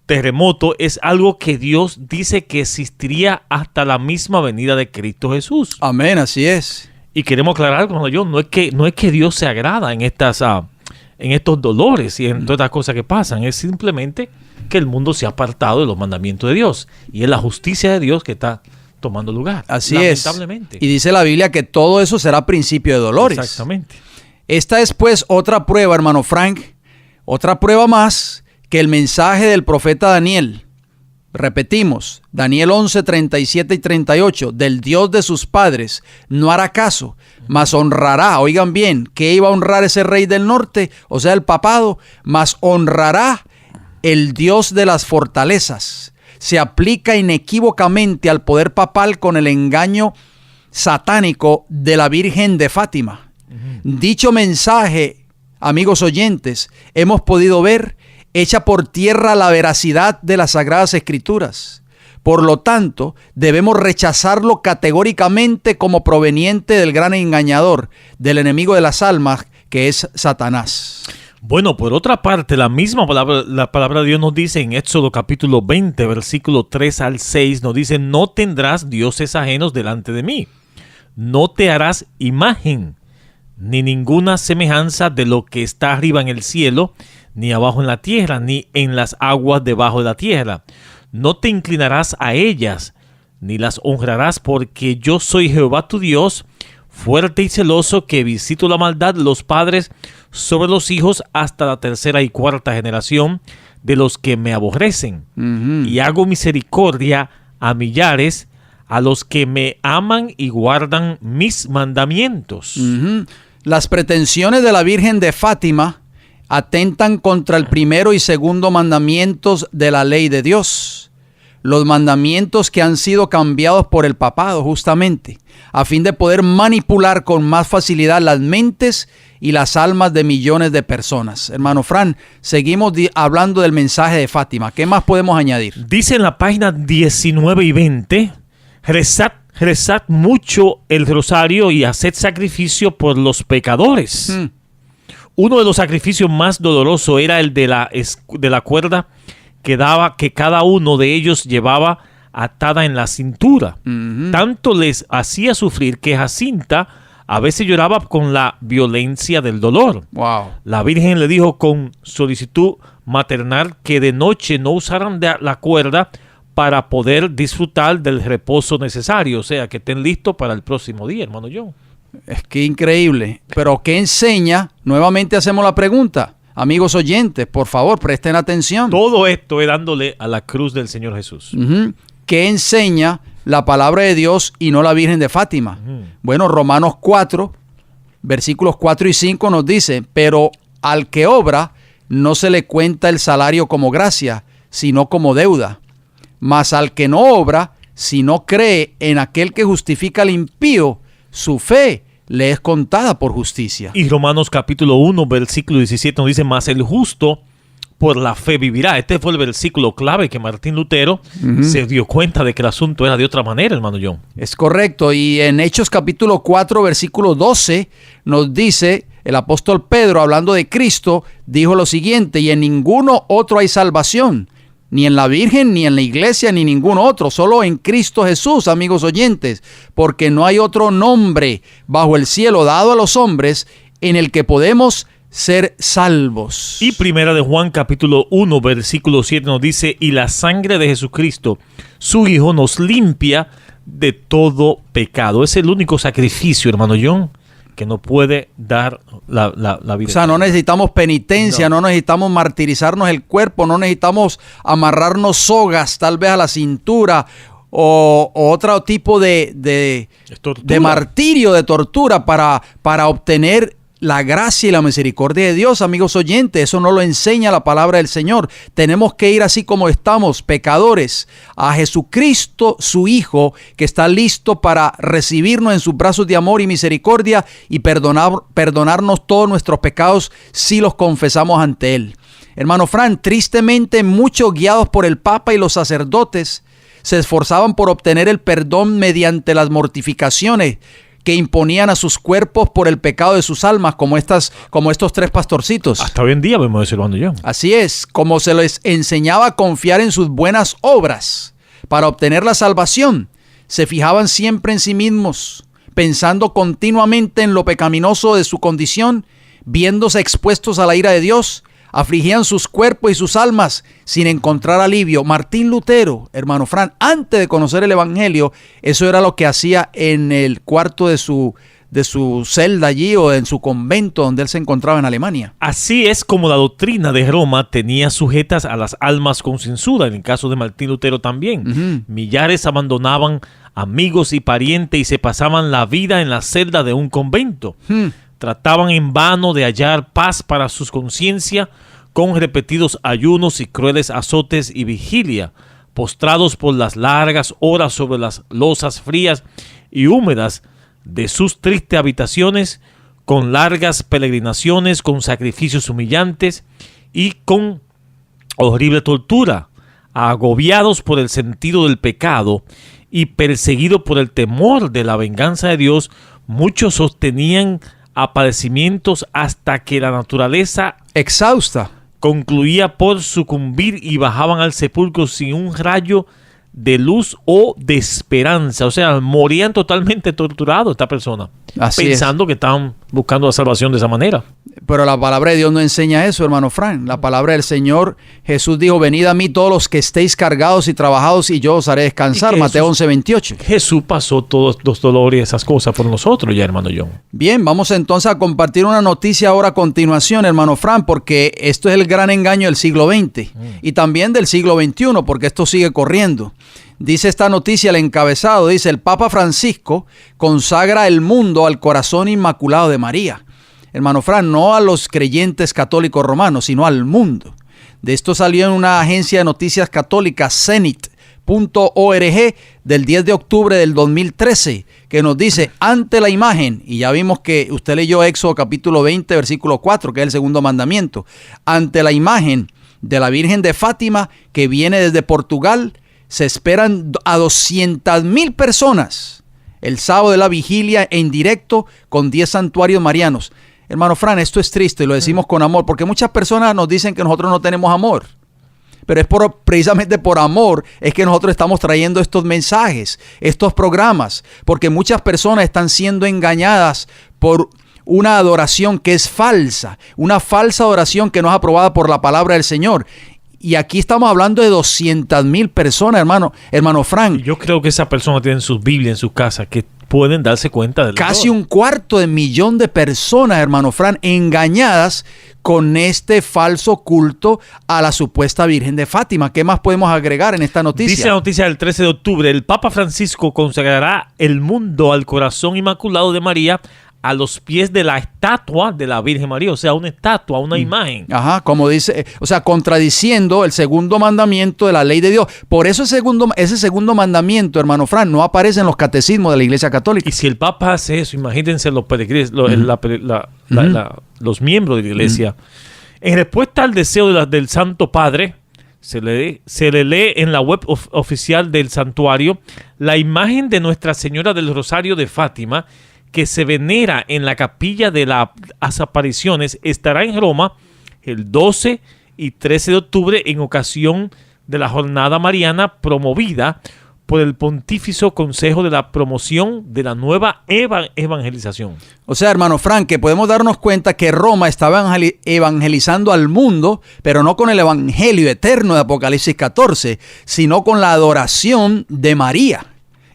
S2: terremoto, es algo que Dios dice que existiría hasta la misma venida de Cristo Jesús.
S1: Amén, así es.
S2: Y queremos aclarar, hermano John, no es que Dios se agrada en estos dolores y en todas estas cosas que pasan. Es simplemente que el mundo se ha apartado de los mandamientos de Dios. Y es la justicia de Dios que está tomando lugar.
S1: Así
S2: lamentablemente.
S1: Es. Y dice la Biblia que todo eso será principio de dolores.
S2: Exactamente.
S1: Esta es pues otra prueba, hermano Frank, otra prueba más que el mensaje del profeta Daniel. Repetimos, Daniel 11, 37 y 38, del Dios de sus padres no hará caso, mas honrará, oigan bien, ¿qué iba a honrar ese rey del norte? O sea, el papado, mas honrará el Dios de las fortalezas. Se aplica inequívocamente al poder papal con el engaño satánico de la Virgen de Fátima. Dicho mensaje, amigos oyentes, hemos podido ver, echa por tierra la veracidad de las Sagradas Escrituras. Por lo tanto, debemos rechazarlo categóricamente como proveniente del gran engañador, del enemigo de las almas, que es Satanás.
S2: Bueno, por otra parte, la palabra de Dios nos dice en Éxodo capítulo 20, versículo 3 al 6, nos dice: no tendrás dioses ajenos delante de mí, no te harás imagen, ni ninguna semejanza de lo que está arriba en el cielo, ni abajo en la tierra, ni en las aguas debajo de la tierra. No te inclinarás a ellas, ni las honrarás, porque yo soy Jehová tu Dios, fuerte y celoso, que visito la maldad de los padres sobre los hijos hasta la tercera y cuarta generación de los que me aborrecen. Y hago misericordia a millares, a los que me aman y guardan mis mandamientos.
S1: Las pretensiones de la Virgen de Fátima atentan contra el primero y segundo mandamientos de la ley de Dios. Los mandamientos que han sido cambiados por el papado justamente, a fin de poder manipular con más facilidad las mentes y las almas de millones de personas. Hermano Fran, seguimos hablando del mensaje de Fátima. ¿Qué más podemos añadir?
S2: Dice en la página 19 y 20, rezad mucho el rosario y haced sacrificio por los pecadores. Uno de los sacrificios más dolorosos era el de la cuerda que cada uno de ellos llevaba atada en la cintura. Tanto les hacía sufrir que Jacinta a veces lloraba con la violencia del dolor.
S1: Wow.
S2: La Virgen le dijo con solicitud maternal que de noche no usaran la cuerda para poder disfrutar del reposo necesario. O sea, que estén listos para el próximo día, hermano John.
S1: Es que increíble. Pero ¿qué enseña? Nuevamente hacemos la pregunta. Amigos oyentes, por favor, presten atención.
S2: Todo esto es dándole a la cruz del Señor Jesús.
S1: ¿Qué enseña la palabra de Dios y no la Virgen de Fátima? Bueno, Romanos 4, versículos 4 y 5 nos dice: pero al que obra no se le cuenta el salario como gracia, sino como deuda. Mas al que no obra, si no cree en aquel que justifica al impío, su fe le es contada por justicia.
S2: Y Romanos capítulo 1, versículo 17 nos dice: mas el justo por la fe vivirá. Este fue el versículo clave que Martín Lutero se dio cuenta de que el asunto era de otra manera, hermano John.
S1: Es correcto. Y en Hechos capítulo 4, versículo 12, nos dice el apóstol Pedro, hablando de Cristo, dijo lo siguiente: y en ninguno otro hay salvación, ni en la Virgen, ni en la iglesia, ni ningún otro, solo en Cristo Jesús, amigos oyentes, porque no hay otro nombre bajo el cielo dado a los hombres en el que podemos ser salvos.
S2: Y primera de Juan capítulo 1, versículo 7 nos dice: y la sangre de Jesucristo, su Hijo, nos limpia de todo pecado. Es el único sacrificio, hermano John, que no puede dar la vida.
S1: O sea, no necesitamos penitencia, no necesitamos martirizarnos el cuerpo, no necesitamos amarrarnos sogas tal vez a la cintura o otro tipo de martirio, de tortura para obtener la gracia y la misericordia de Dios, amigos oyentes. Eso no lo enseña la palabra del Señor. Tenemos que ir así como estamos, pecadores, a Jesucristo, su Hijo, que está listo para recibirnos en sus brazos de amor y misericordia y perdonarnos todos nuestros pecados si los confesamos ante Él. Hermano Fran, tristemente muchos guiados por el Papa y los sacerdotes se esforzaban por obtener el perdón mediante las mortificaciones que imponían a sus cuerpos por el pecado de sus almas, como estos tres pastorcitos.
S2: Hasta hoy en día vemos eso, hermano John.
S1: Así es, como se les enseñaba a confiar en sus buenas obras para obtener la salvación, se fijaban siempre en sí mismos, pensando continuamente en lo pecaminoso de su condición, viéndose expuestos a la ira de Dios, afligían sus cuerpos y sus almas sin encontrar alivio. Martín Lutero, hermano Fran, antes de conocer el Evangelio, eso era lo que hacía en el cuarto de su celda allí o en su convento donde él se encontraba en Alemania.
S2: Así es como la doctrina de Roma tenía sujetas a las almas con censura, en el caso de Martín Lutero también. Millares abandonaban amigos y parientes y se pasaban la vida en la celda de un convento. Trataban en vano de hallar paz para sus conciencias con repetidos ayunos y crueles azotes y vigilia, postrados por las largas horas sobre las losas frías y húmedas de sus tristes habitaciones, con largas peregrinaciones, con sacrificios humillantes y con horrible tortura, agobiados por el sentido del pecado y perseguidos por el temor de la venganza de Dios. Muchos sostenían padecimientos hasta que la naturaleza
S1: exhausta
S2: concluía por sucumbir y bajaban al sepulcro sin un rayo de luz o de esperanza. O sea, morían totalmente torturados esta persona, pensando que estaban buscando la salvación de esa manera.
S1: Pero la palabra de Dios no enseña eso, hermano Frank. La palabra del Señor, Jesús dijo: venid a mí todos los que estéis cargados y trabajados y yo os haré descansar. Mateo 11:28.
S2: Jesús pasó todos los dolores y esas cosas por nosotros ya, hermano John.
S1: Bien, vamos entonces a compartir una noticia ahora a continuación, hermano Frank, porque esto es el gran engaño del siglo XX y también del siglo XXI, porque esto sigue corriendo. Dice esta noticia, el encabezado, dice: el Papa Francisco consagra el mundo al corazón inmaculado de María. Hermano Fran, no a los creyentes católicos romanos, sino al mundo. De esto salió en una agencia de noticias católica, Zenit.org, del 10 de octubre del 2013, que nos dice: ante la imagen, y ya vimos que usted leyó Éxodo capítulo 20, versículo 4, que es el segundo mandamiento, ante la imagen de la Virgen de Fátima, que viene desde Portugal, se esperan a 200,000 personas el sábado de la vigilia en directo con 10 santuarios marianos. Hermano Fran, esto es triste y lo decimos con amor, porque muchas personas nos dicen que nosotros no tenemos amor. Pero es precisamente por amor es que nosotros estamos trayendo estos mensajes, estos programas, porque muchas personas están siendo engañadas por una adoración que es falsa, una falsa adoración que no es aprobada por la palabra del Señor. Y aquí estamos hablando de 200,000 personas, hermano Frank.
S2: Yo creo que esas personas tienen sus Biblias en sus casas que pueden darse cuenta de
S1: casi 250,000 de personas, hermano Frank, engañadas con este falso culto a la supuesta Virgen de Fátima. ¿Qué más podemos agregar en esta noticia?
S2: Dice la noticia del 13 de octubre, el Papa Francisco consagrará el mundo al corazón inmaculado de María, a los pies de la estatua de la Virgen María, o sea, una estatua, una imagen.
S1: Ajá, como dice, o sea, contradiciendo el segundo mandamiento de la ley de Dios. Por eso ese segundo mandamiento, hermano Fran, no aparece en los catecismos de la Iglesia Católica.
S2: Y si el Papa hace eso, imagínense los peregrinos, los miembros de la Iglesia. En respuesta al deseo del Santo Padre, se le lee en la web oficial del santuario la imagen de Nuestra Señora del Rosario de Fátima, que se venera en la capilla de las apariciones, estará en Roma el 12 y 13 de octubre en ocasión de la jornada mariana promovida por el Pontificio Consejo de la Promoción de la Nueva Evangelización. O
S1: sea, hermano Frank, que podemos darnos cuenta que Roma estaba evangelizando al mundo, pero no con el evangelio eterno de Apocalipsis 14, sino con la adoración de María.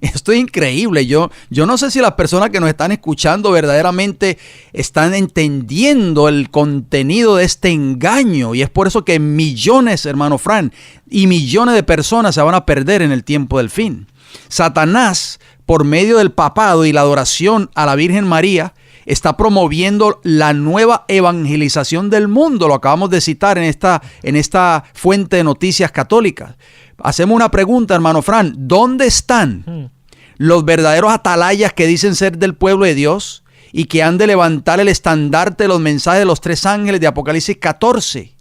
S1: Esto es increíble. Yo no sé si las personas que nos están escuchando verdaderamente están entendiendo el contenido de este engaño. Y es por eso que millones, hermano Fran, y millones de personas se van a perder en el tiempo del fin. Satanás, por medio del papado y la adoración a la Virgen María, está promoviendo la nueva evangelización del mundo. Lo acabamos de citar en esta fuente de noticias católicas. Hacemos una pregunta, hermano Fran. ¿Dónde están los verdaderos atalayas que dicen ser del pueblo de Dios y que han de levantar el estandarte de los mensajes de los 3 ángeles de Apocalipsis 14?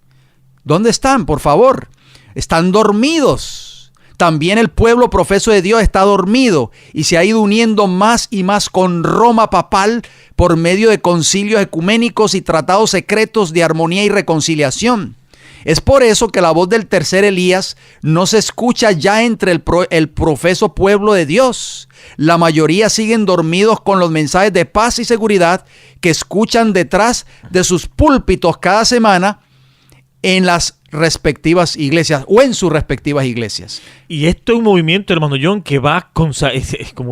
S1: ¿Dónde están, por favor? Están dormidos. También el pueblo profeso de Dios está dormido y se ha ido uniendo más y más con Roma papal por medio de concilios ecuménicos y tratados secretos de armonía y reconciliación. Es por eso que la voz del tercer Elías no se escucha ya entre el profeso pueblo de Dios. La mayoría siguen dormidos con los mensajes de paz y seguridad que escuchan detrás de sus púlpitos cada semana en las respectivas iglesias o en sus respectivas iglesias.
S2: Y esto es un movimiento, hermano John, que va, como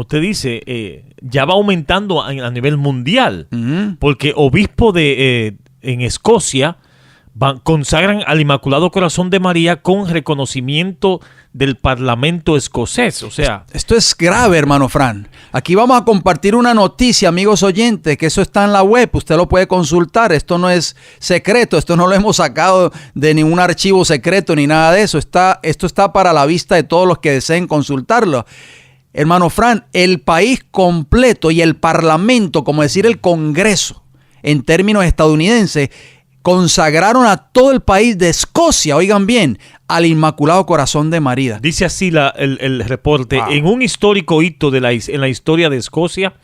S2: usted dice, ya va aumentando a nivel mundial. Porque obispos en Escocia consagran al Inmaculado Corazón de María con reconocimiento del Parlamento escocés. O sea,
S1: esto es grave, hermano Fran. Aquí vamos a compartir una noticia, amigos oyentes, que eso está en la web. Usted lo puede consultar. Esto no es secreto. Esto no lo hemos sacado de ningún archivo secreto ni nada de eso. Esto está para la vista de todos los que deseen consultarlo. Hermano Fran, el país completo y el Parlamento, como decir el Congreso en términos estadounidenses, consagraron a todo el país de Escocia, oigan bien, al Inmaculado Corazón de María.
S2: Dice así el reporte:
S1: Wow.
S2: En un histórico hito en la historia de Escocia,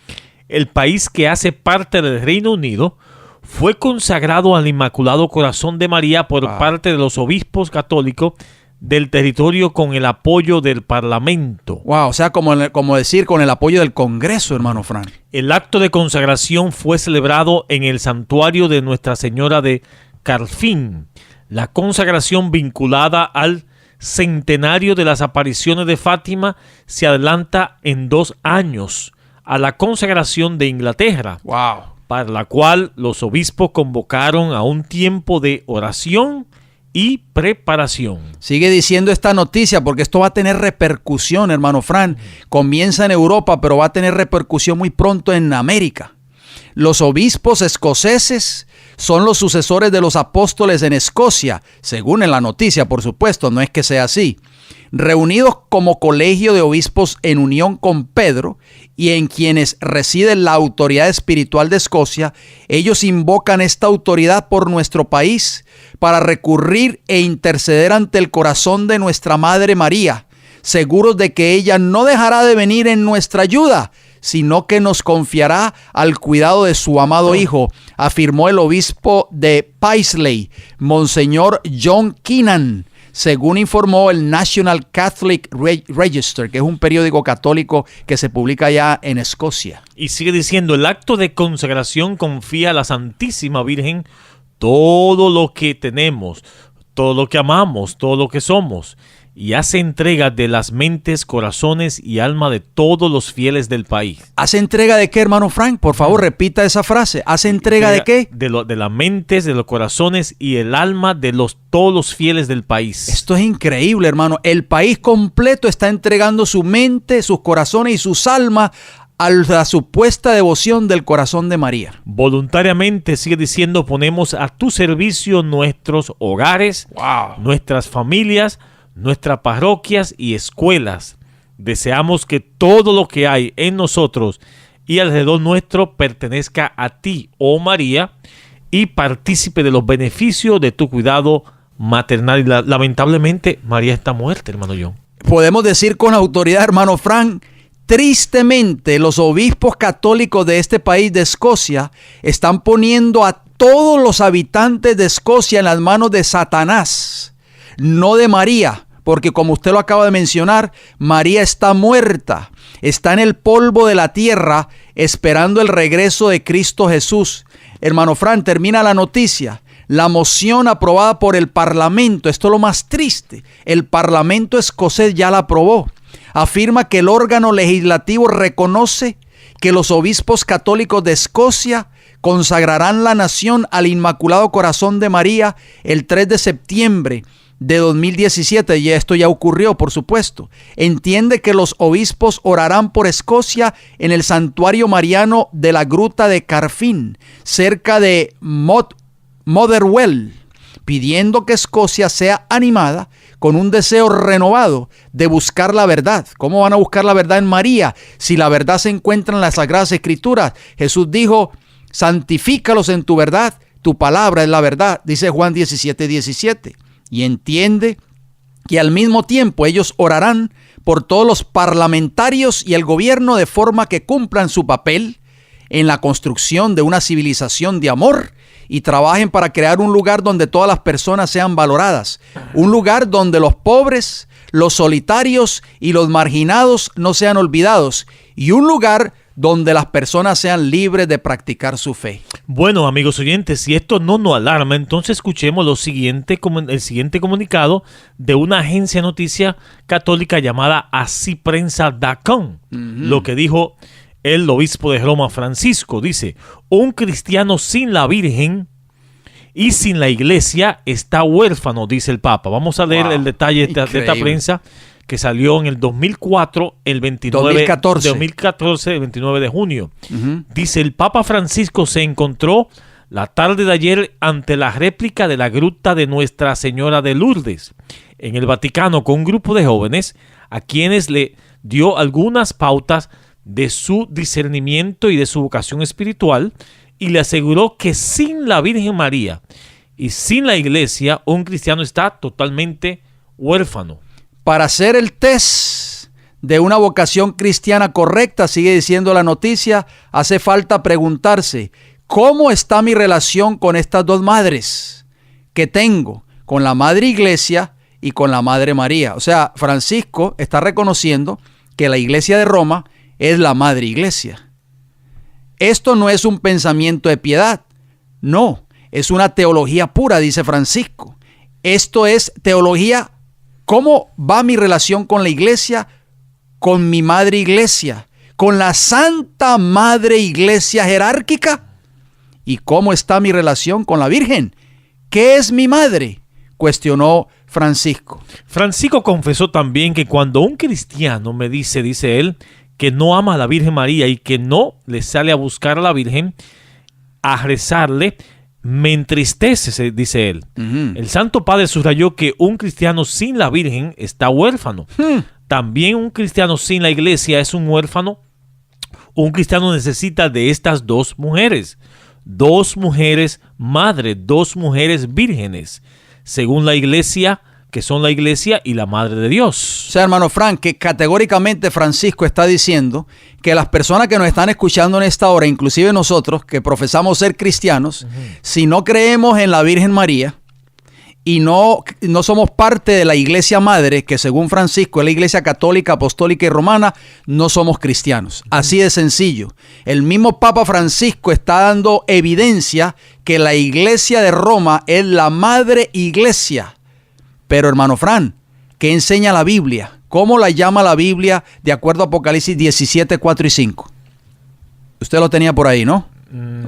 S2: el país que hace parte del Reino Unido fue consagrado al Inmaculado Corazón de María por parte de los obispos católicos del territorio con el apoyo del Parlamento.
S1: Wow, o sea, como decir, con el apoyo del Congreso, hermano Fran.
S2: El acto de consagración fue celebrado en el santuario de Nuestra Señora de Carfin. La consagración, vinculada al centenario de las apariciones de Fátima, se adelanta en 2 años a la consagración de Inglaterra,
S1: Wow.
S2: para la cual los obispos convocaron a un tiempo de oración y preparación.
S1: Sigue diciendo esta noticia porque esto va a tener repercusión, hermano Fran. Comienza en Europa, pero va a tener repercusión muy pronto en América. Los obispos escoceses son los sucesores de los apóstoles en Escocia, según en la noticia, por supuesto, no es que sea así. Reunidos como colegio de obispos en unión con Pedro y en quienes reside la autoridad espiritual de Escocia, ellos invocan esta autoridad por nuestro país para recurrir e interceder ante el corazón de nuestra Madre María, seguros de que ella no dejará de venir en nuestra ayuda, sino que nos confiará al cuidado de su amado Hijo, afirmó el obispo de Paisley, Monseñor John Keenan, según informó el National Catholic Register, que es un periódico católico que se publica allá en Escocia.
S2: Y sigue diciendo: el acto de consagración confía a la Santísima Virgen todo lo que tenemos, todo lo que amamos, todo lo que somos, y hace entrega de las mentes, corazones y alma de todos los fieles del país.
S1: ¿Hace entrega de qué, hermano Frank? Por favor, repita esa frase. ¿Hace entrega de qué?
S2: De las mentes, de los corazones y el alma de todos los fieles del país.
S1: Esto es increíble, hermano. El país completo está entregando su mente, sus corazones y sus almas a la supuesta devoción del corazón de María.
S2: Voluntariamente, sigue diciendo, ponemos a tu servicio nuestros hogares, nuestras familias, nuestras parroquias y escuelas. Deseamos que todo lo que hay en nosotros y alrededor nuestro pertenezca a ti, oh María, y partícipe de los beneficios de tu cuidado maternal. Y lamentablemente, María está muerta, hermano John.
S1: Podemos decir con autoridad, hermano Frank, tristemente los obispos católicos de este país de Escocia están poniendo a todos los habitantes de Escocia en las manos de Satanás, no de María, porque como usted lo acaba de mencionar, María está muerta, está en el polvo de la tierra esperando el regreso de Cristo Jesús. Hermano Fran, termina la noticia. La moción aprobada por el Parlamento, esto es lo más triste, el Parlamento escocés ya la aprobó. Afirma que el órgano legislativo reconoce que los obispos católicos de Escocia consagrarán la nación al Inmaculado Corazón de María el 3 de septiembre de 2017, y esto ya ocurrió, por supuesto. Entiende que los obispos orarán por Escocia en el santuario mariano de la Gruta de Carfin, cerca de Motherwell, pidiendo que Escocia sea animada con un deseo renovado de buscar la verdad. ¿Cómo van a buscar la verdad en María si la verdad se encuentra en las Sagradas Escrituras? Jesús dijo: santifícalos en tu verdad, tu palabra es la verdad, dice Juan 17:17. Y entiende que al mismo tiempo ellos orarán por todos los parlamentarios y el gobierno de forma que cumplan su papel en la construcción de una civilización de amor y trabajen para crear un lugar donde todas las personas sean valoradas. Un lugar donde los pobres, los solitarios y los marginados no sean olvidados. Y un lugar donde las personas sean libres de practicar su fe.
S2: Bueno, amigos oyentes, si esto no nos alarma, entonces escuchemos el siguiente comunicado de una agencia de noticia católica llamada asiprensa.com. Lo que dijo el obispo de Roma, Francisco, dice: un cristiano sin la Virgen y sin la iglesia está huérfano, dice el Papa. Vamos a leer el detalle de esta prensa que salió en el 2014, el 29 de junio. Dice: el Papa Francisco se encontró la tarde de ayer ante la réplica de la gruta de Nuestra Señora de Lourdes en el Vaticano con un grupo de jóvenes a quienes le dio algunas pautas de su discernimiento y de su vocación espiritual, y le aseguró que sin la Virgen María y sin la iglesia un cristiano está totalmente huérfano.
S1: Para hacer el test de una vocación cristiana correcta, sigue diciendo la noticia, hace falta preguntarse: ¿cómo está mi relación con estas dos madres que tengo? Con la Madre Iglesia y con la Madre María. O sea, Francisco está reconociendo que la Iglesia de Roma es la Madre Iglesia. Esto no es un pensamiento de piedad, no, es una teología pura, dice Francisco. Esto es teología. ¿Cómo va mi relación con la iglesia? Con mi Madre Iglesia, con la Santa Madre Iglesia jerárquica. ¿Y cómo está mi relación con la Virgen? ¿Qué es mi madre?, cuestionó Francisco.
S2: Francisco confesó también que cuando un cristiano me dice él, que no ama a la Virgen María y que no le sale a buscar a la Virgen, a rezarle, me entristece, dice él. El Santo Padre subrayó que un cristiano sin la Virgen está huérfano. También un cristiano sin la iglesia es un huérfano. Un cristiano necesita de estas dos mujeres madres, dos mujeres vírgenes, según la iglesia, que son la iglesia y la Madre de Dios.
S1: O sea, hermano Frank, que categóricamente Francisco está diciendo que las personas que nos están escuchando en esta hora, inclusive nosotros que profesamos ser cristianos, si no creemos en la Virgen María y no somos parte de la iglesia madre, que según Francisco es la iglesia católica, apostólica y romana, no somos cristianos. Así de sencillo. El mismo Papa Francisco está dando evidencia que la iglesia de Roma es la Madre Iglesia. Pero hermano Fran, ¿qué enseña la Biblia? ¿Cómo la llama la Biblia de acuerdo a Apocalipsis 17, 4 y 5? Usted lo tenía por ahí, ¿no?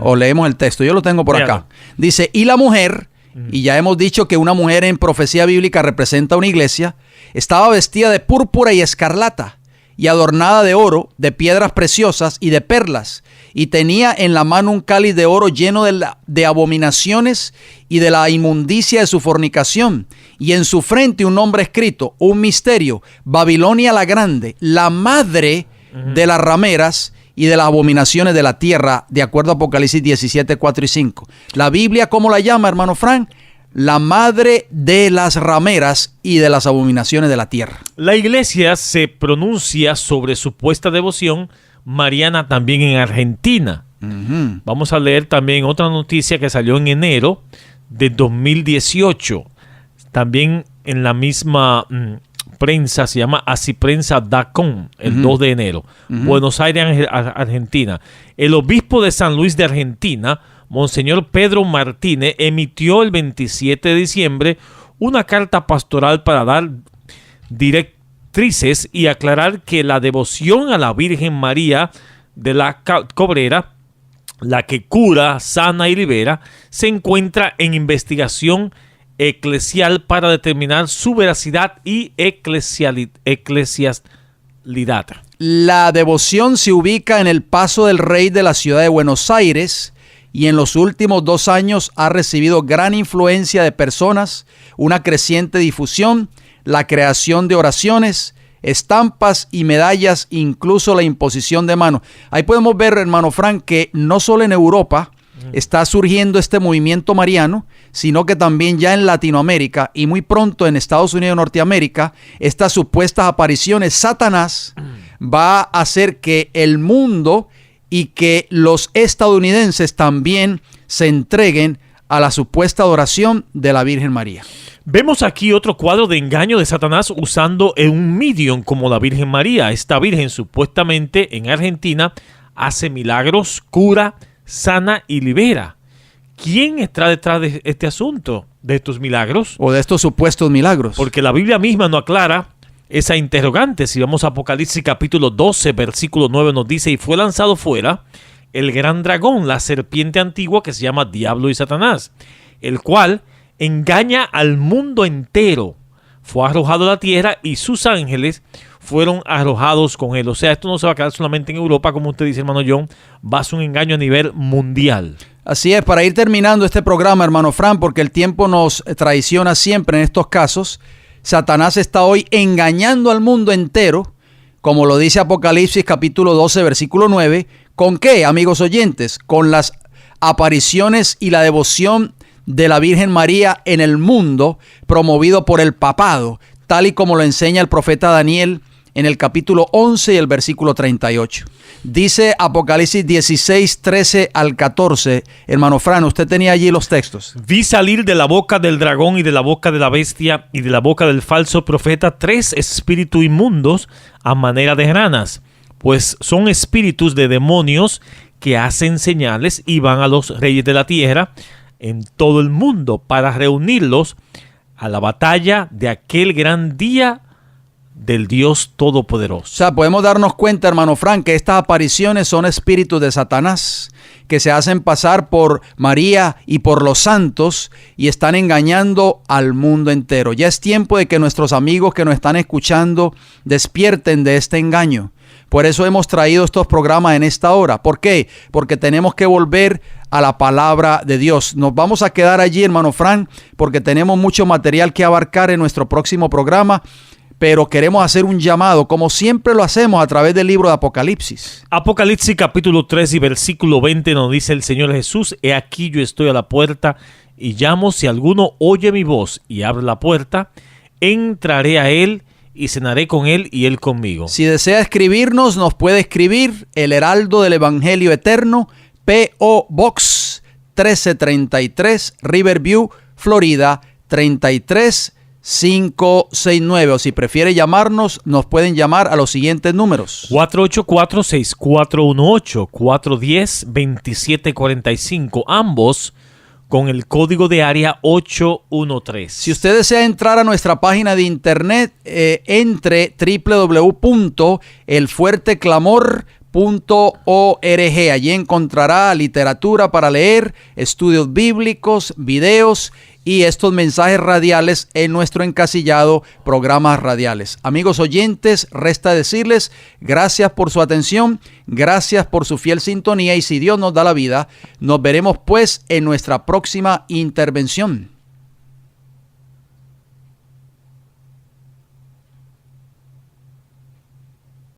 S1: O leemos el texto, yo lo tengo por acá. Dice: y la mujer, y ya hemos dicho que una mujer en profecía bíblica representa una iglesia, estaba vestida de púrpura y escarlata, y adornada de oro, de piedras preciosas y de perlas, y tenía en la mano un cáliz de oro lleno de abominaciones y de la inmundicia de su fornicación, y en su frente un nombre escrito, un misterio: Babilonia la Grande, la madre de las rameras y de las abominaciones de la tierra, de acuerdo a Apocalipsis 17, 4 y 5. La Biblia, ¿cómo la llama, hermano Frank? La madre de las rameras y de las abominaciones de la tierra.
S2: La iglesia se pronuncia sobre supuesta devoción mariana también en Argentina. Vamos a leer también otra noticia que salió en enero de 2018. También en la misma prensa, se llama asiprensa.com, el 2 de enero. Buenos Aires, Argentina. El obispo de San Luis de Argentina, Monseñor Pedro Martínez, emitió el 27 de diciembre una carta pastoral para dar directrices y aclarar que la devoción a la Virgen María de la Cabrera, la que cura, sana y libera, se encuentra en investigación eclesial para determinar su veracidad y eclesialidad.
S1: La devoción se ubica en el Paso del Rey de la ciudad de Buenos Aires y en los últimos 2 años ha recibido gran influencia de personas, una creciente difusión, la creación de oraciones, estampas y medallas, incluso la imposición de manos. Ahí podemos ver, hermano Frank, que no solo en Europa está surgiendo este movimiento mariano, sino que también ya en Latinoamérica y muy pronto en Estados Unidos y Norteamérica, estas supuestas apariciones, Satanás va a hacer que el mundo y que los estadounidenses también se entreguen a la supuesta adoración de la Virgen María.
S2: Vemos aquí otro cuadro de engaño de Satanás usando un medium como la Virgen María. Esta Virgen supuestamente en Argentina hace milagros, cura, sana y libera. ¿Quién está detrás de este asunto, de estos milagros?
S1: O de estos supuestos milagros.
S2: Porque la Biblia misma no aclara esa interrogante. Si vamos a Apocalipsis capítulo 12, versículo 9 nos dice: y fue lanzado fuera el gran dragón, la serpiente antigua que se llama Diablo y Satanás, el cual engaña al mundo entero. Fue arrojado a la tierra y sus ángeles fueron arrojados con él. O sea, esto no se va a quedar solamente en Europa, como usted dice, hermano John, va a ser un engaño a nivel mundial.
S1: Así es, para ir terminando este programa, hermano Fran, porque el tiempo nos traiciona siempre en estos casos, Satanás está hoy engañando al mundo entero, como lo dice Apocalipsis capítulo 12, versículo 9. ¿Con qué, amigos oyentes? Con las apariciones y la devoción de la Virgen María en el mundo, promovido por el papado, tal y como lo enseña el profeta Daniel en el capítulo 11 y el versículo 38. Dice Apocalipsis 16, 13 al 14. Hermano Fran, usted tenía allí los textos.
S2: Vi salir de la boca del dragón y de la boca de la bestia y de la boca del falso profeta 3 espíritus inmundos a manera de ranas, pues son espíritus de demonios que hacen señales y van a los reyes de la tierra en todo el mundo para reunirlos a la batalla de aquel gran día del Dios Todopoderoso.
S1: O sea, podemos darnos cuenta, hermano Frank, que estas apariciones son espíritus de Satanás que se hacen pasar por María y por los santos y están engañando al mundo entero. Ya es tiempo de que nuestros amigos que nos están escuchando despierten de este engaño. Por eso hemos traído estos programas en esta hora. ¿Por qué? Porque tenemos que volver a la palabra de Dios. Nos vamos a quedar allí, hermano Frank, porque tenemos mucho material que abarcar en nuestro próximo programa. Pero queremos hacer un llamado, como siempre lo hacemos a través del libro de Apocalipsis.
S2: Apocalipsis capítulo 3 y versículo 20 nos dice el Señor Jesús: he aquí yo estoy a la puerta y llamo, si alguno oye mi voz y abre la puerta, entraré a él y cenaré con él y él conmigo.
S1: Si desea escribirnos, nos puede escribir El Heraldo del Evangelio Eterno, P.O. Box 1333, Riverview, Florida 33569. O si prefiere llamarnos, nos pueden llamar a los siguientes números:
S2: 484-6418, 410-2745, ambos con el código de área 813.
S1: Si usted desea entrar a nuestra página de internet, entre www.elfuerteclamor.org. Allí encontrará literatura para leer, estudios bíblicos, videos y estos mensajes radiales en nuestro encasillado programas radiales. Amigos oyentes, resta decirles gracias por su atención, gracias por su fiel sintonía y si Dios nos da la vida, nos veremos pues en nuestra próxima intervención.